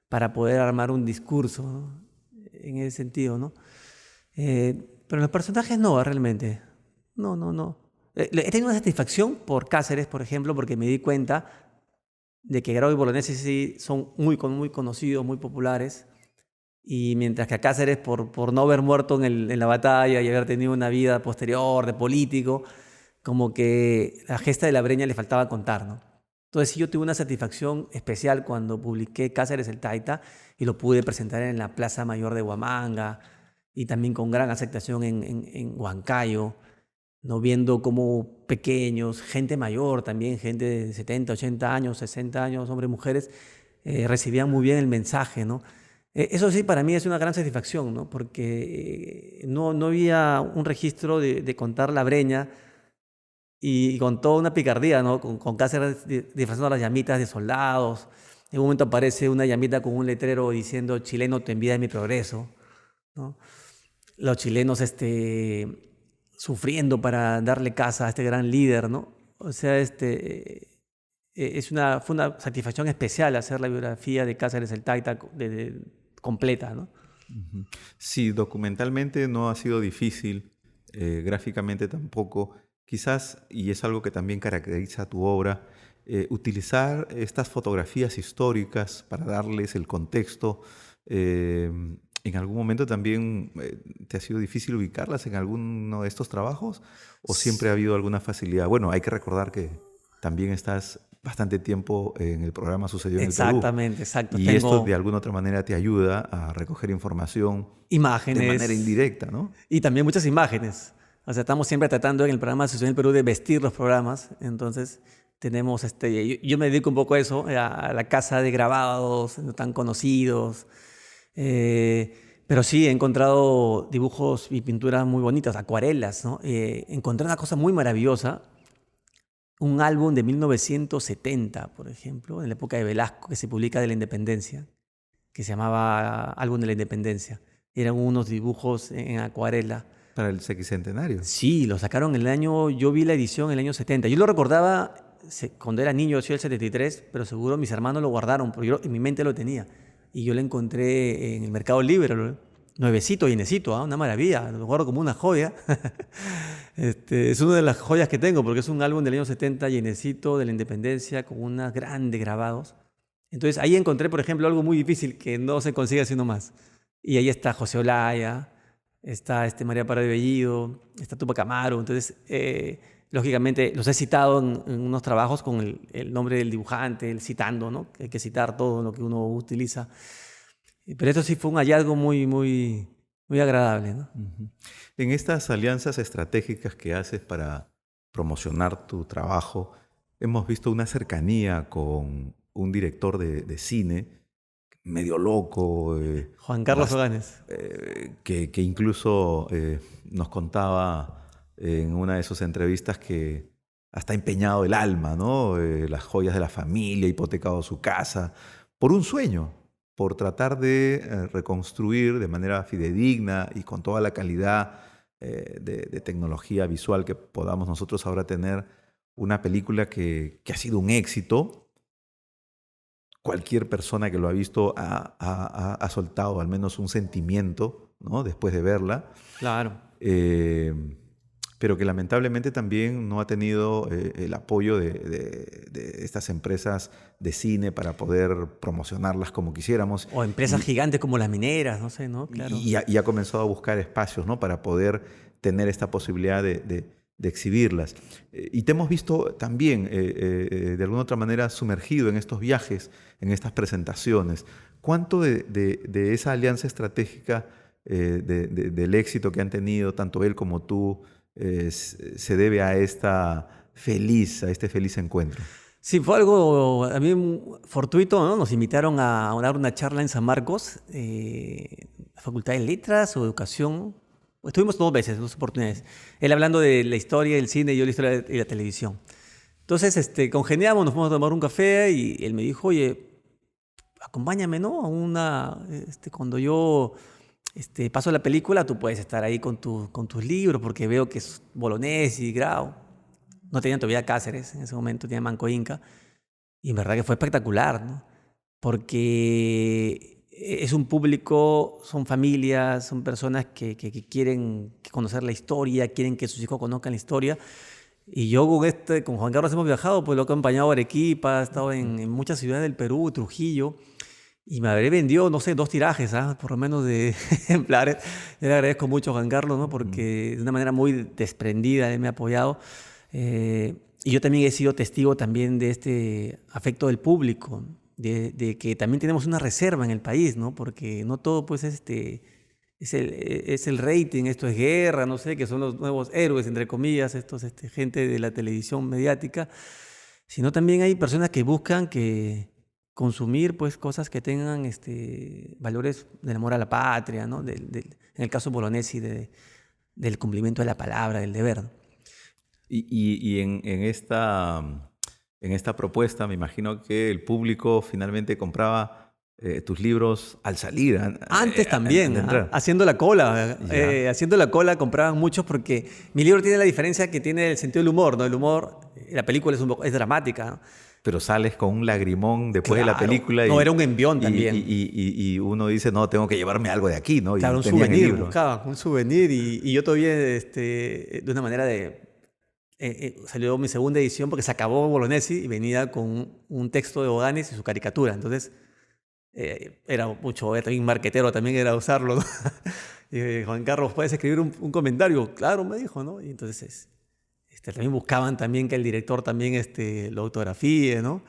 Speaker 2: para poder armar un discurso, ¿no? En ese sentido, ¿no? Pero los personajes no, realmente. No, no, no. He tenido una satisfacción por Cáceres, por ejemplo, porque me di cuenta de que Grau y Bolognesi sí son muy conocidos, muy populares, y mientras que a Cáceres, por no haber muerto en la batalla y haber tenido una vida posterior de político, como que la gesta de la Breña le faltaba contar, ¿no? Entonces sí, yo tuve una satisfacción especial cuando publiqué Cáceres el Taita y lo pude presentar en la Plaza Mayor de Huamanga y también con gran aceptación en Huancayo, ¿no? Viendo como pequeños, gente mayor también, gente de 70, 80 años, 60 años, hombres y mujeres, recibían muy bien el mensaje, ¿no? Eso sí, para mí es una gran satisfacción, ¿no? Porque no había un registro de contar la Breña y con toda una picardía, ¿no? Con Cáceres disfrazando a las llamitas de soldados. En un momento aparece una llamita con un letrero diciendo chileno, tu envidia es mi progreso, ¿no? Los chilenos sufriendo para darle casa a este gran líder, ¿no? O sea, fue una satisfacción especial hacer la biografía de Cáceres el Taita completa, ¿no?
Speaker 1: Ujú. Sí, documentalmente no ha sido difícil, gráficamente tampoco. Quizás, y es algo que también caracteriza tu obra, utilizar estas fotografías históricas para darles el contexto. eh, ¿En algún momento también te ha sido difícil ubicarlas en alguno de estos trabajos? ¿O siempre ha habido alguna facilidad? Bueno, hay que recordar que también estás bastante tiempo en el programa Sucedió en el Perú.
Speaker 2: Exactamente, exacto.
Speaker 1: Y esto de
Speaker 2: Tengo
Speaker 1: alguna otra manera te ayuda a recoger información de manera
Speaker 2: imágenes
Speaker 1: indirecta, ¿no?
Speaker 2: y también muchas imágenes. O sea, estamos siempre tratando en el programa Asociación del Perú de vestir los programas. Entonces, tenemos yo me dedico un poco a eso, a la casa de grabados no tan conocidos. Pero sí, he encontrado dibujos y pinturas muy bonitas, acuarelas, ¿no? Encontré una cosa muy maravillosa, un álbum de 1970, por ejemplo, en la época de Velasco, que se publica de la Independencia, que se llamaba Álbum de la Independencia. Eran unos dibujos en acuarela.
Speaker 1: Para el sesquicentenario.
Speaker 2: Sí, lo sacaron el año, yo vi la edición en el año 70. Yo lo recordaba cuando era niño, yo soy el 73, pero seguro mis hermanos lo guardaron, porque yo en mi mente lo tenía. Y yo lo encontré en el Mercado Libre, nuevecito, llenecito, ¿ah? Una maravilla, lo guardo como una joya. Es una de las joyas que tengo, porque es un álbum del año 70, llenecito, de la Independencia, con unos grandes grabados. Entonces ahí encontré, por ejemplo, algo muy difícil que no se consigue así nomás. Y ahí está José Olaya, está María Parra de Bellido, está Tupac Amaru. Entonces, lógicamente, los he citado en unos trabajos con el nombre del dibujante, citando, ¿no? Que hay que citar todo lo que uno utiliza. Pero esto sí fue un hallazgo muy agradable, ¿no?
Speaker 1: Ujú. En estas alianzas estratégicas que haces para promocionar tu trabajo, hemos visto una cercanía con un director de cine medio loco,
Speaker 2: Juan Carlos Oganes.
Speaker 1: que incluso nos contaba en una de sus entrevistas que hasta ha empeñado el alma, ¿no? Las joyas de la familia, hipotecado su casa, por un sueño, por tratar de reconstruir de manera fidedigna y con toda la calidad de tecnología visual que podamos nosotros ahora tener, una película que ha sido un éxito. Cualquier persona que lo ha visto ha soltado al menos un sentimiento, ¿no? Después de verla.
Speaker 2: Claro.
Speaker 1: Pero que lamentablemente también no ha tenido el apoyo de estas empresas de cine para poder promocionarlas como quisiéramos.
Speaker 2: O empresas gigantes como las mineras, no sé, ¿no? Claro.
Speaker 1: Y ha comenzado a buscar espacios, ¿no? Para poder tener esta posibilidad de exhibirlas. Y te hemos visto también, de alguna otra manera, sumergido en estos viajes, en estas presentaciones. ¿Cuánto de esa alianza estratégica, del éxito que han tenido tanto él como tú, se debe a este feliz encuentro?
Speaker 2: Sí, fue algo a mí fortuito, ¿no? Nos invitaron a dar una charla en San Marcos, la Facultad de Letras o Educación. Estuvimos 2 veces, 2 oportunidades. Él hablando de la historia del cine y yo la historia de la televisión. Entonces, congeniamos, nos fuimos a tomar un café y él me dijo, oye, acompáñame, ¿no? Cuando yo paso la película, tú puedes estar ahí con tus libros, porque veo que es Bolognesi y Grau. No tenían todavía Cáceres en ese momento, tenía Manco Inca. Y en verdad que fue espectacular, ¿no? Porque es un público, son familias, son personas que quieren conocer la historia, quieren que sus hijos conozcan la historia. Y yo con Juan Carlos hemos viajado, pues lo he acompañado a Arequipa, he estado en muchas ciudades del Perú, Trujillo, y me habré vendido, no sé, 2 tirajes, por lo menos de ejemplares. Yo le agradezco mucho a Juan Carlos, ¿no? Porque de una manera muy desprendida él me ha apoyado. Y yo también he sido testigo también de este afecto del público, de que también tenemos una reserva en el país, ¿no? Porque no todo pues es el rating, esto es guerra, no sé, que son los nuevos héroes, entre comillas, gente de la televisión mediática, sino también hay personas que buscan consumir pues cosas que tengan valores del amor a la patria, ¿no? En el caso Bolognesi, del cumplimiento de la palabra, del deber, ¿no?
Speaker 1: Y en esta propuesta, me imagino que el público finalmente compraba tus libros al salir.
Speaker 2: Antes también,
Speaker 1: de entrar.
Speaker 2: haciendo la cola. Haciendo la cola compraban muchos porque mi libro tiene la diferencia que tiene el sentido del humor, ¿no? El humor, la película es dramática, ¿no?
Speaker 1: Pero sales con un lagrimón después de la película.
Speaker 2: No, era un envión también.
Speaker 1: Y uno dice, no, tengo que llevarme algo de aquí, ¿no?
Speaker 2: Claro, un souvenir, buscaba un souvenir. Y yo todavía, de una manera salió mi segunda edición porque se acabó Bolognesi y venía con un texto de Oganes y su caricatura. Entonces, era mucho, también marquetero, también era usarlo, ¿no? Y Juan Carlos, ¿puedes escribir un comentario? Claro, me dijo, ¿no? Y entonces, también buscaban también que el director también lo autografíe, ¿no?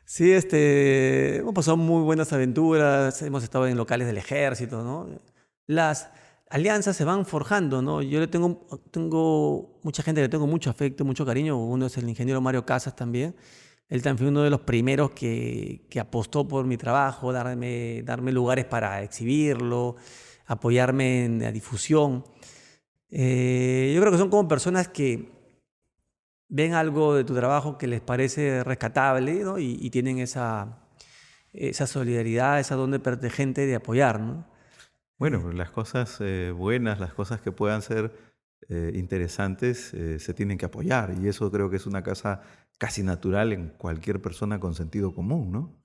Speaker 2: Sí, hemos pasado muy buenas aventuras, hemos estado en locales del ejército, ¿no? Las alianzas se van forjando, ¿no? Yo tengo mucha gente que le tengo mucho afecto, mucho cariño. Uno es el ingeniero Mario Casas también. Él también fue uno de los primeros que apostó por mi trabajo, darme lugares para exhibirlo, apoyarme en la difusión. Yo creo que son como personas que ven algo de tu trabajo que les parece rescatable, ¿no? Y tienen esa solidaridad, esa don de gente de apoyar, ¿no?
Speaker 1: Bueno, las cosas buenas, las cosas que puedan ser interesantes, se tienen que apoyar. Y eso creo que es una cosa casi natural en cualquier persona con sentido común, ¿no?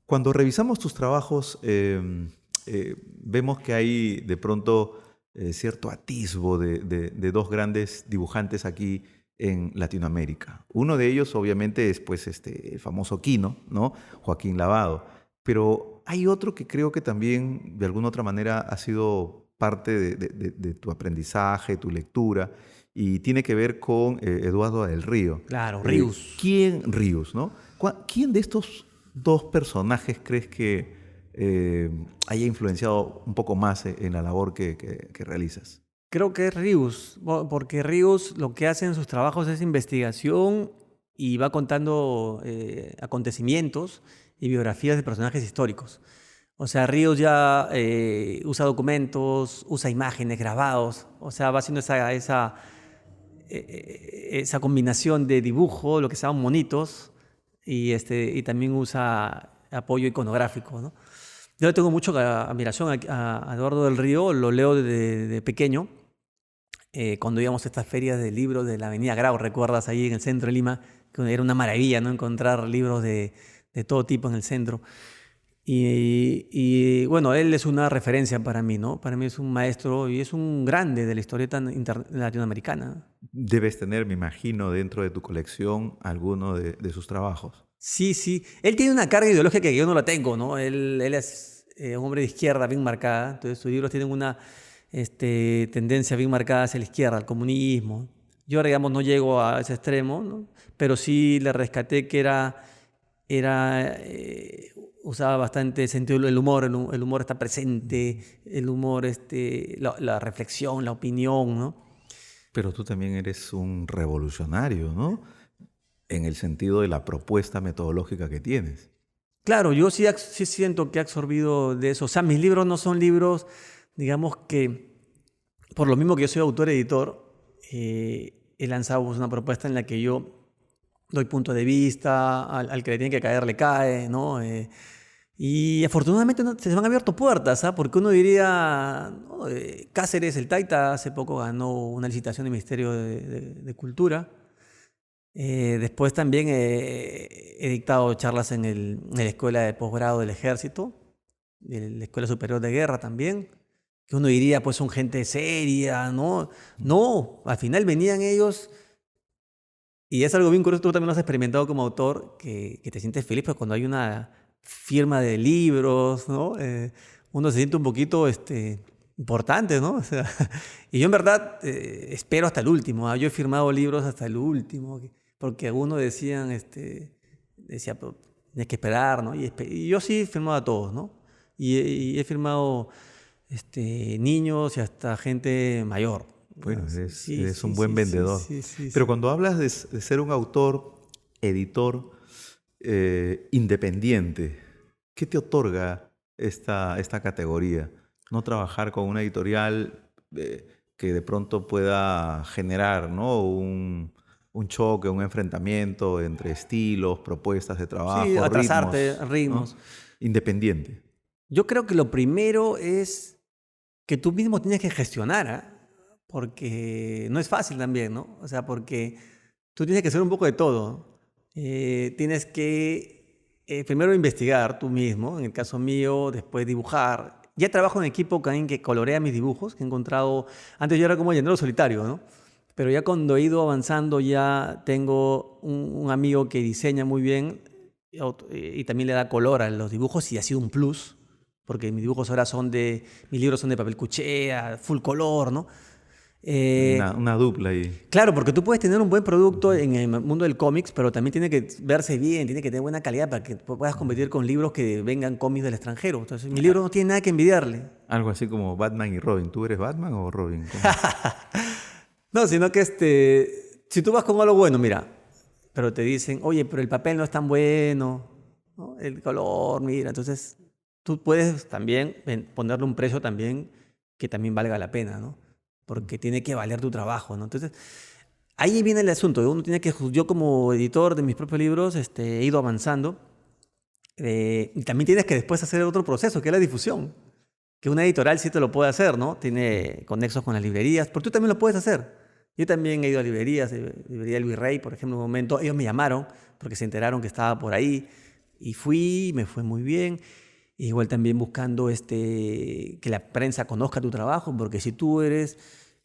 Speaker 1: Cuando revisamos tus trabajos, vemos que hay de pronto cierto atisbo de 2 grandes dibujantes aquí en Latinoamérica. Uno de ellos, obviamente, es pues, el famoso Quino, ¿no? Joaquín Lavado. Pero hay otro que creo que también, de alguna otra manera, ha sido parte de tu aprendizaje, tu lectura, y tiene que ver con Eduardo del Río.
Speaker 2: Claro, Ríos.
Speaker 1: Ríos, ¿no? ¿Quién de estos 2 personajes crees que haya influenciado un poco más en la labor que realizas?
Speaker 2: Creo que es Ríos, porque Ríos lo que hace en sus trabajos es investigación y va contando acontecimientos y biografías de personajes históricos. O sea, Ríos ya usa documentos, usa imágenes, grabados, o sea, va haciendo esa combinación de dibujo, lo que se llaman monitos, y también usa apoyo iconográfico, ¿no? Yo le tengo mucha admiración a Eduardo del Río, lo leo desde pequeño, cuando íbamos a estas ferias de libros de la Avenida Grau, ¿recuerdas? Ahí en el centro de Lima, que era una maravilla, ¿no? Encontrar libros de todo tipo en el centro. Y bueno, él es una referencia para mí, ¿no? Para mí es un maestro y es un grande de la historieta latinoamericana.
Speaker 1: Debes tener, me imagino, dentro de tu colección alguno de sus trabajos.
Speaker 2: Sí, sí. Él tiene una carga ideológica que yo no la tengo, ¿no? Él es un hombre de izquierda bien marcada, entonces sus libros tienen una tendencia bien marcada hacia la izquierda, al comunismo. Yo, digamos, no llego a ese extremo, ¿no? Pero sí le rescaté que era usaba bastante sentido del humor, el humor está presente, el humor, la reflexión, la opinión, ¿no?
Speaker 1: Pero tú también eres un revolucionario, ¿no? En el sentido de la propuesta metodológica que tienes.
Speaker 2: Claro, yo sí siento que he absorbido de eso. O sea, mis libros no son libros, digamos que, por lo mismo que yo soy autor-editor, he lanzado pues, una propuesta en la que yo doy punto de vista, al que le tiene que caer le cae, ¿no? Y afortunadamente se me han abierto puertas, ¿ah? Porque uno diría, ¿no? Cáceres, el Taita, hace poco ganó una licitación del Ministerio de Cultura. Después también he dictado charlas en la Escuela de Posgrado del Ejército, en la Escuela Superior de Guerra también, que uno diría, pues son gente seria, ¿no? No, al final venían ellos, y es algo bien curioso, tú también lo has experimentado como autor, que te sientes feliz, pues cuando hay una firma de libros, ¿no? Uno se siente un poquito importante, ¿no? O sea, y yo en verdad espero hasta el último, ¿ah? Yo he firmado libros hasta el último, porque algunos decía, "Pero tienes que esperar", ¿no? Y yo sí he firmado a todos, ¿no? Y he firmado niños y hasta gente mayor,
Speaker 1: Bueno,
Speaker 2: ¿no? Sí,
Speaker 1: eres un
Speaker 2: sí,
Speaker 1: buen
Speaker 2: sí, sí,
Speaker 1: vendedor.
Speaker 2: sí, sí,
Speaker 1: Pero
Speaker 2: sí.
Speaker 1: cuando hablas de ser un autor, editor independiente, ¿qué te otorga esta categoría? No trabajar con una editorial que de pronto pueda generar, ¿no? Un choque, un enfrentamiento entre estilos, propuestas de
Speaker 2: Sí,
Speaker 1: trabajo,
Speaker 2: atrasarte,
Speaker 1: ritmos, ¿no?
Speaker 2: ritmos.
Speaker 1: Independiente.
Speaker 2: Yo creo que lo primero es que tú mismo tienes que gestionar, ¿ah? Porque no es fácil también, ¿no? O sea, porque tú tienes que hacer un poco de todo. Tienes que primero investigar tú mismo, en el caso mío, después dibujar. Ya trabajo en equipo con alguien que colorea mis dibujos, que he encontrado, antes yo era como llanero solitario, ¿no? Pero ya cuando he ido avanzando ya tengo un amigo que diseña muy bien y también le da color a los dibujos y ha sido un plus, porque mis dibujos ahora mis libros son de papel cuché, a full color, ¿no?
Speaker 1: Una dupla ahí.
Speaker 2: Claro, porque tú puedes tener un buen producto
Speaker 1: Ujú,
Speaker 2: en el mundo del cómics, pero también tiene que verse bien, tiene que tener buena calidad para que puedas
Speaker 1: ujú.
Speaker 2: competir con libros que vengan cómics del extranjero. Entonces, mi libro no tiene nada que envidiarle.
Speaker 1: Algo así como Batman y Robin. ¿Tú eres Batman o Robin? ¿Cómo?
Speaker 2: No, sino que si tú vas con algo bueno, mira, pero te dicen, oye, pero el papel no es tan bueno, ¿no? El color, mira, entonces tú puedes también ponerle un precio también que también valga la pena, ¿no? Porque tiene que valer tu trabajo, ¿no? Entonces, ahí viene el asunto. Uno tiene que, yo como editor de mis propios libros, he ido avanzando y también tienes que después hacer otro proceso, que es la difusión, que una editorial sí te lo puede hacer, ¿no? Tiene conexos con las librerías, pero tú también lo puedes hacer. Yo también he ido a librerías, librería del Virrey, por ejemplo, en un momento, ellos me llamaron porque se enteraron que estaba por ahí y fui, me fue muy bien. Igual también buscando que la prensa conozca tu trabajo, porque si tú eres,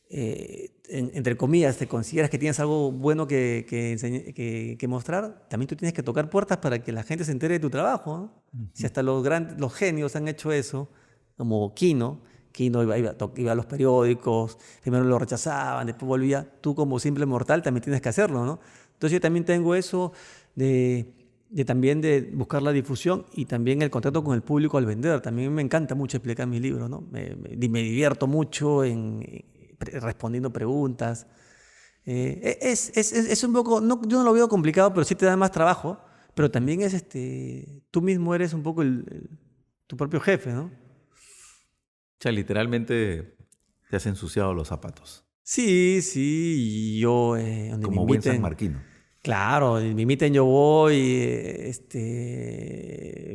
Speaker 2: entre comillas, te consideras que tienes algo bueno que mostrar, también tú tienes que tocar puertas para que la gente se entere de tu trabajo, ¿no? Si
Speaker 1: Ujú.
Speaker 2: hasta los genios han hecho eso, como Quino iba a los periódicos, primero lo rechazaban, después volvía, tú como simple mortal también tienes que hacerlo, ¿no? Entonces yo también tengo eso también de buscar la difusión y también el contacto con el público al vender. También me encanta mucho explicar mis libros, ¿no? Me divierto mucho respondiendo preguntas. Es un poco, no, yo no lo veo complicado, pero sí te da más trabajo, Pero también es, tú mismo eres un poco tu propio jefe, ¿no?
Speaker 1: O sea, literalmente te has ensuciado los zapatos,
Speaker 2: Sí, sí, y yo, donde me
Speaker 1: como buen
Speaker 2: inviten,
Speaker 1: sanmarquino.
Speaker 2: claro, donde me inviten yo voy,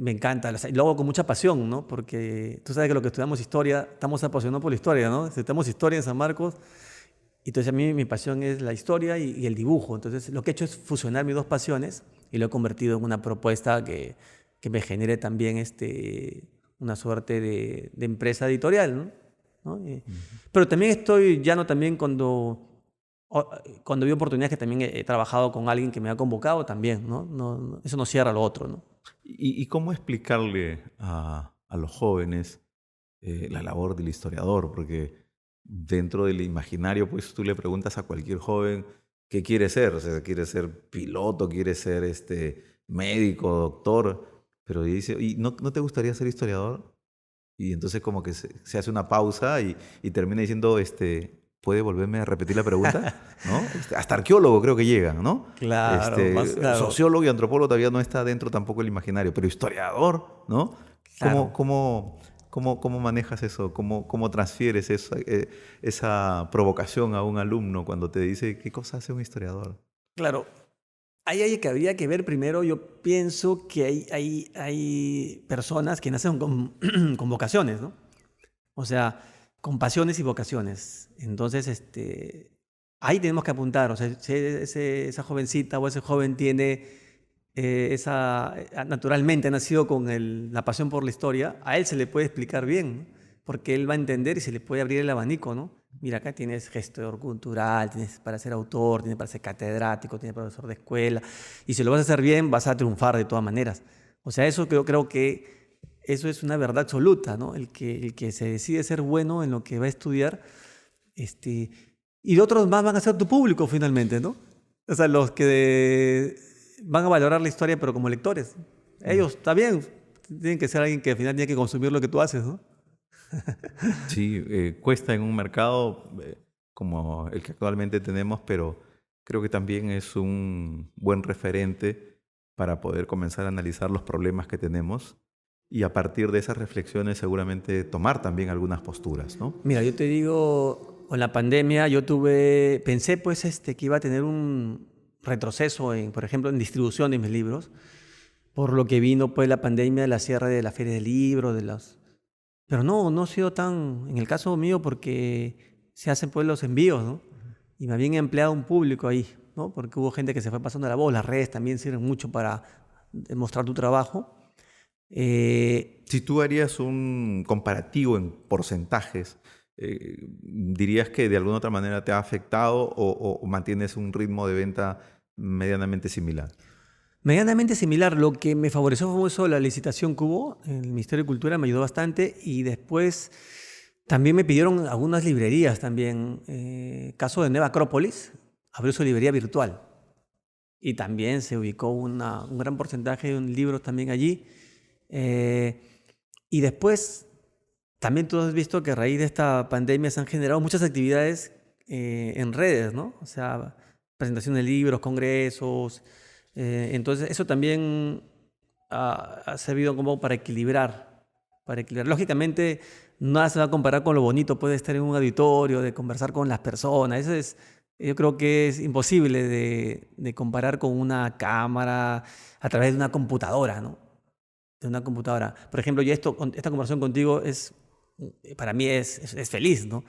Speaker 2: me encanta, o sea, lo hago con mucha pasión, ¿no? Porque tú sabes que lo que estudiamos historia, estamos apasionados por la historia, ¿no? Estudiamos historia en San Marcos, y entonces a mí mi pasión es la historia y el dibujo. Entonces lo que he hecho es fusionar mis dos pasiones y lo he convertido en una propuesta que me genere también una suerte de empresa editorial, ¿no? ¿No?
Speaker 1: Ujú.
Speaker 2: Pero también estoy llano también cuando vi oportunidades que también he trabajado con alguien que me ha convocado también, ¿no? Eso no cierra lo otro, ¿no?
Speaker 1: ¿Y cómo explicarle a los jóvenes la labor del historiador? Porque dentro del imaginario, pues tú le preguntas a cualquier joven qué quiere ser. O sea, quiere ser piloto, quiere ser médico, doctor, pero dice, ¿y no te gustaría ser historiador? Y entonces como que se hace una pausa y termina diciendo, ¿puede volverme a repetir la pregunta? ¿No? Hasta arqueólogo creo que llegan, ¿no?
Speaker 2: Claro, más claro,
Speaker 1: Sociólogo y antropólogo todavía no está dentro tampoco el imaginario, pero historiador, ¿no? ¿Cómo,
Speaker 2: claro.
Speaker 1: cómo, cómo manejas eso? ¿Cómo transfieres esa provocación a un alumno cuando te dice qué cosa hace un historiador?
Speaker 2: Claro, ahí que habría que ver primero, yo pienso que hay personas que nacen con, con vocaciones, ¿no? O sea, con pasiones y vocaciones. Entonces, ahí tenemos que apuntar. O sea, si esa jovencita o ese joven tiene naturalmente ha nacido con la pasión por la historia, a él se le puede explicar bien, ¿no? Porque él va a entender y se le puede abrir el abanico, ¿no? Mira, acá tienes gestor cultural, tienes para ser autor, tienes para ser catedrático, tienes profesor de escuela, y si lo vas a hacer bien, vas a triunfar de todas maneras. O sea, eso creo que eso es una verdad absoluta, ¿no? El que se decide ser bueno en lo que va a estudiar, este, y otros más van a ser tu público finalmente, ¿no? O sea, los que van a valorar la historia, pero como lectores.
Speaker 1: Mm.
Speaker 2: Ellos, está bien, tienen que ser alguien que al final tiene que consumir lo que tú haces, ¿no?
Speaker 1: Sí, cuesta en un mercado como el que actualmente tenemos, pero creo que también es un buen referente para poder comenzar a analizar los problemas que tenemos y a partir de esas reflexiones seguramente tomar también algunas posturas, ¿no?
Speaker 2: Mira, yo te digo, con la pandemia pensé pues que iba a tener un retroceso por ejemplo, en distribución de mis libros, por lo que vino pues la pandemia de la cierre de la feria del libro, pero no ha sido tan, en el caso mío, porque se hacen pues los envíos, ¿no? Y me habían empleado un público ahí, ¿no? Porque hubo gente que se fue pasando la voz, las redes también sirven mucho para demostrar tu trabajo.
Speaker 1: Si tú harías un comparativo en porcentajes, ¿dirías que de alguna otra manera te ha afectado o mantienes un ritmo de venta medianamente similar?
Speaker 2: Medianamente similar, lo que me favoreció fue eso, la licitación que hubo, el Ministerio de Cultura me ayudó bastante y después también me pidieron algunas librerías también. Caso de Nueva Acrópolis, abrió su librería virtual y también se ubicó un gran porcentaje de libros también allí. Eh, y después, también tú has visto que a raíz de esta pandemia se han generado muchas actividades en redes, ¿no? O sea, presentación de libros, congresos. Entonces, eso también ha servido como para equilibrar, para equilibrar. Lógicamente, nada se va a comparar con lo bonito, puede estar en un auditorio, de conversar con las personas. Yo creo que es imposible de comparar con una cámara a través de una computadora, ¿no? De una computadora. Por ejemplo, esta conversación contigo para mí es feliz, ¿no?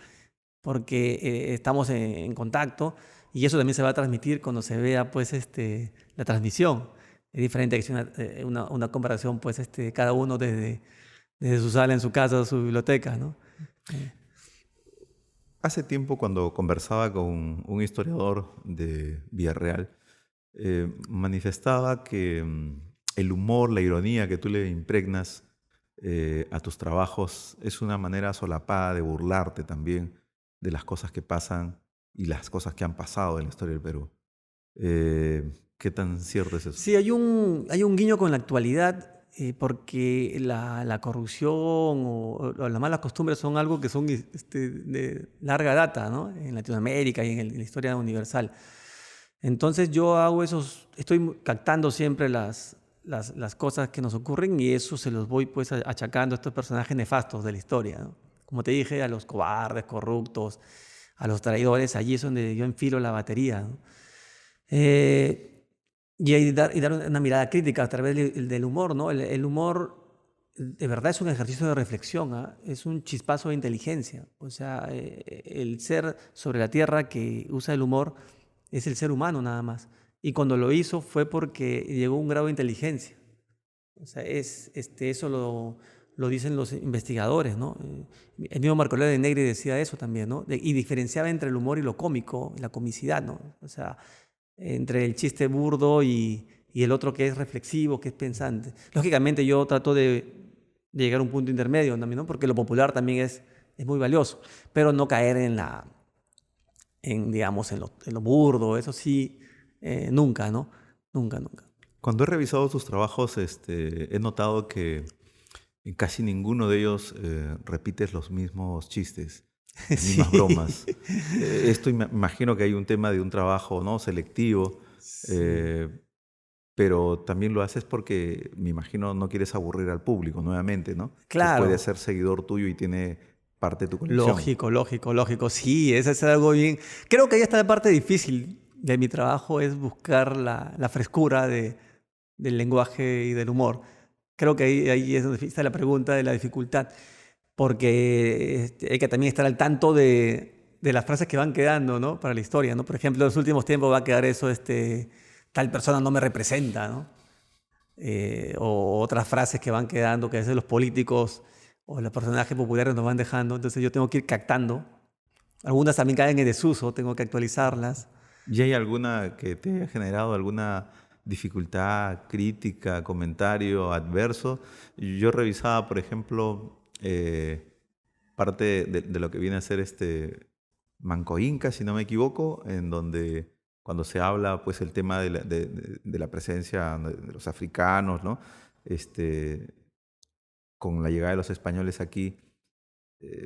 Speaker 2: Porque estamos en contacto y eso también se va a transmitir cuando se vea, pues, la transmisión. Es diferente que si una comparación, pues, cada uno desde su sala, en su casa, su biblioteca, ¿no? Eh,
Speaker 1: Hace tiempo cuando conversaba con un historiador de Villarreal, manifestaba que el humor, la ironía que tú le impregnas a tus trabajos es una manera solapada de burlarte también de las cosas que pasan y las cosas que han pasado en la historia del Perú. ¿Qué tan cierto es eso?
Speaker 2: Sí, hay un guiño con la actualidad, porque la corrupción o las malas costumbres son algo que son de larga data, ¿no? En Latinoamérica y en la historia universal. Entonces yo hago esos, estoy captando siempre las cosas que nos ocurren y eso se los voy pues achacando a estos personajes nefastos de la historia, ¿no? Como te dije, a los cobardes, corruptos, a los traidores, allí es donde yo enfilo la batería, ¿no? Eh, y dar una mirada crítica a través del humor, ¿no? El humor de verdad es un ejercicio de reflexión, ¿ah? Es un chispazo de inteligencia. O sea, el ser sobre la tierra que usa el humor es el ser humano nada más. Y cuando lo hizo fue porque llegó a un grado de inteligencia. O sea, eso lo dicen los investigadores, ¿no? El mismo Marco Aurelio de Negri decía eso también, ¿no? Y diferenciaba entre el humor y lo cómico, la comicidad, ¿no? O sea, entre el chiste burdo y el otro que es reflexivo, que es pensante. Lógicamente yo trato de llegar a un punto intermedio también, ¿no? Porque lo popular también es muy valioso, pero no caer digamos, en lo burdo, eso sí, nunca, ¿no? Nunca, nunca.
Speaker 1: Cuando he revisado tus trabajos, he notado que en casi ninguno de ellos repites los mismos chistes, las mismas
Speaker 2: Sí,
Speaker 1: bromas. Esto imagino que hay un tema de un trabajo, ¿no? Selectivo,
Speaker 2: sí.
Speaker 1: eh, pero también lo haces porque me imagino no quieres aburrir al público nuevamente, ¿no? Que puede
Speaker 2: Claro,
Speaker 1: ser seguidor tuyo y tiene parte de tu colección.
Speaker 2: lógico, lógico, lógico. Sí, eso es algo bien. Creo que ahí está la parte difícil de mi trabajo, es buscar la frescura del lenguaje y del humor. Creo que ahí es donde está la pregunta de la dificultad, porque hay que también estar al tanto de las frases que van quedando, ¿no? Para la historia, ¿no? Por ejemplo, en los últimos tiempos va a quedar eso, tal persona no me representa, ¿no? O otras frases que van quedando, que a veces los políticos o los personajes populares nos van dejando, entonces yo tengo que ir captando. Algunas también caen en desuso, tengo que actualizarlas.
Speaker 1: ¿Y hay alguna que te haya generado alguna dificultad, crítica, comentario adverso? Yo revisaba, por ejemplo, parte de lo que viene a ser Manco Inca, si no me equivoco, en donde cuando se habla pues el tema de la presencia de los africanos, ¿no? Este, con la llegada de los españoles aquí,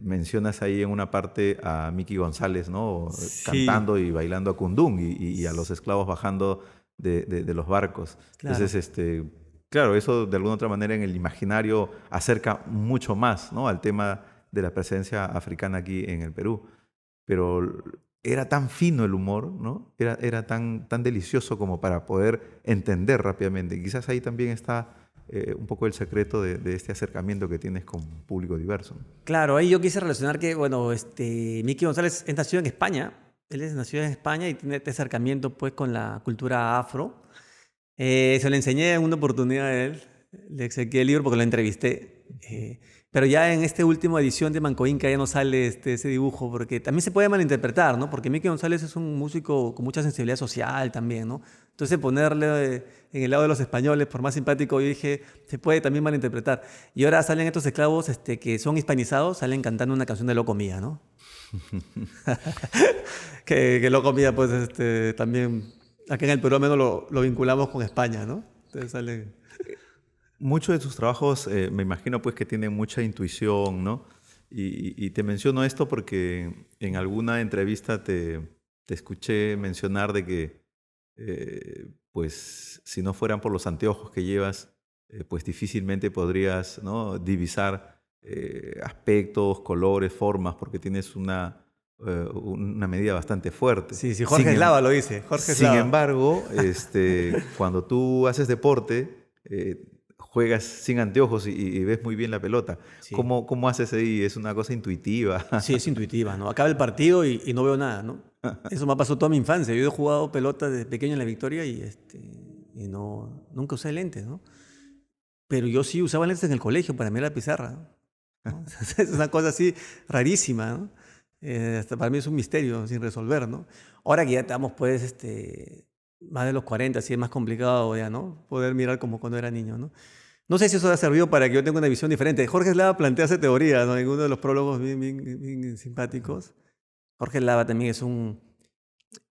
Speaker 1: mencionas ahí en una parte a Miki González, ¿no?
Speaker 2: Sí,
Speaker 1: Cantando y bailando a Kundún y a los esclavos bajando de los barcos. Entonces,
Speaker 2: claro.
Speaker 1: claro, eso de alguna otra manera en el imaginario acerca mucho más, ¿no? Al tema de la presencia africana aquí en el Perú. Pero era tan fino el humor, ¿no? Era tan delicioso como para poder entender rápidamente. Quizás ahí también está un poco el secreto de este acercamiento que tienes con un público diverso.
Speaker 2: Claro, ahí yo quise relacionar que, bueno, Miki González es nacido en España, él es nacido en España y tiene este acercamiento pues con la cultura afro. Se lo enseñé en una oportunidad a él, le exequié el libro porque lo entrevisté. Pero ya en esta última edición de Manco Inca ya no sale ese dibujo porque también se puede malinterpretar, ¿no? Porque Miki González es un músico con mucha sensibilidad social también, ¿no? Entonces ponerle en el lado de los españoles, por más simpático, yo dije, se puede también malinterpretar. Y ahora salen estos esclavos que son hispanizados, salen cantando una canción de Loco Mía, ¿no? Que Loco Mía, pues también, acá en el Perú al menos lo vinculamos con España, ¿no? Entonces salen...
Speaker 1: Muchos de tus trabajos, me imagino pues que tienen mucha intuición, ¿no? Y te menciono esto porque en alguna entrevista te escuché mencionar de que, pues, si no fueran por los anteojos que llevas, pues difícilmente podrías, ¿no? Divisar aspectos, colores, formas, porque tienes una medida bastante fuerte.
Speaker 2: Sí, sí, Jorge Eslava lo dice, Jorge
Speaker 1: Sin
Speaker 2: Eslava.
Speaker 1: embargo, cuando tú haces deporte, juegas sin anteojos y ves muy bien la pelota.
Speaker 2: Sí,
Speaker 1: ¿Cómo haces ahí? ¿Es una cosa intuitiva?
Speaker 2: sí, es intuitiva, ¿no? Acaba el partido y no veo nada, ¿no? Eso me ha pasado toda mi infancia. Yo he jugado pelota desde pequeño en la Victoria y no, nunca usé lentes, ¿no? Pero yo sí usaba lentes en el colegio para mirar la pizarra, ¿no? Es una cosa así rarísima, ¿no? Hasta para mí es un misterio sin resolver, ¿no? Ahora que ya estamos, pues, más de los 40, sí es más complicado ya, ¿no? Poder mirar como cuando era niño, ¿no? No sé si eso ha servido para que yo tenga una visión diferente. Jorge Slava plantea esa teoría, ¿no? En uno de los prólogos bien simpáticos. Jorge Slava también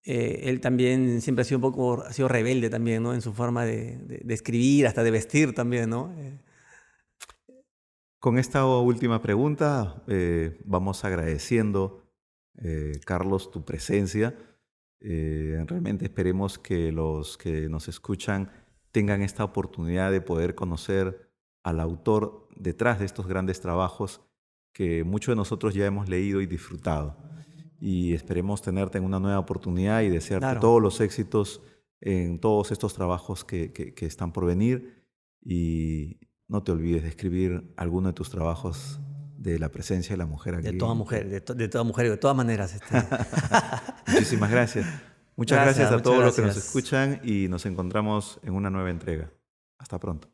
Speaker 2: él también siempre ha sido ha sido rebelde también, ¿no? En su forma de escribir, hasta de vestir también, ¿no?
Speaker 1: Con esta última pregunta, vamos agradeciendo, Carlos, tu presencia. Realmente esperemos que los que nos escuchan tengan esta oportunidad de poder conocer al autor detrás de estos grandes trabajos que muchos de nosotros ya hemos leído y disfrutado. Y esperemos tenerte en una nueva oportunidad y desearte
Speaker 2: Claro.
Speaker 1: todos los éxitos en todos estos trabajos que están por venir. Y no te olvides de escribir alguno de tus trabajos de la presencia de la mujer
Speaker 2: De
Speaker 1: aquí
Speaker 2: toda
Speaker 1: en
Speaker 2: mujer,
Speaker 1: Perú.
Speaker 2: de toda mujer, de todas maneras.
Speaker 1: Muchísimas gracias. Muchas gracias
Speaker 2: Gracias,
Speaker 1: a
Speaker 2: muchas
Speaker 1: todos los que nos
Speaker 2: gracias.
Speaker 1: escuchan y nos encontramos en una nueva entrega. Hasta pronto.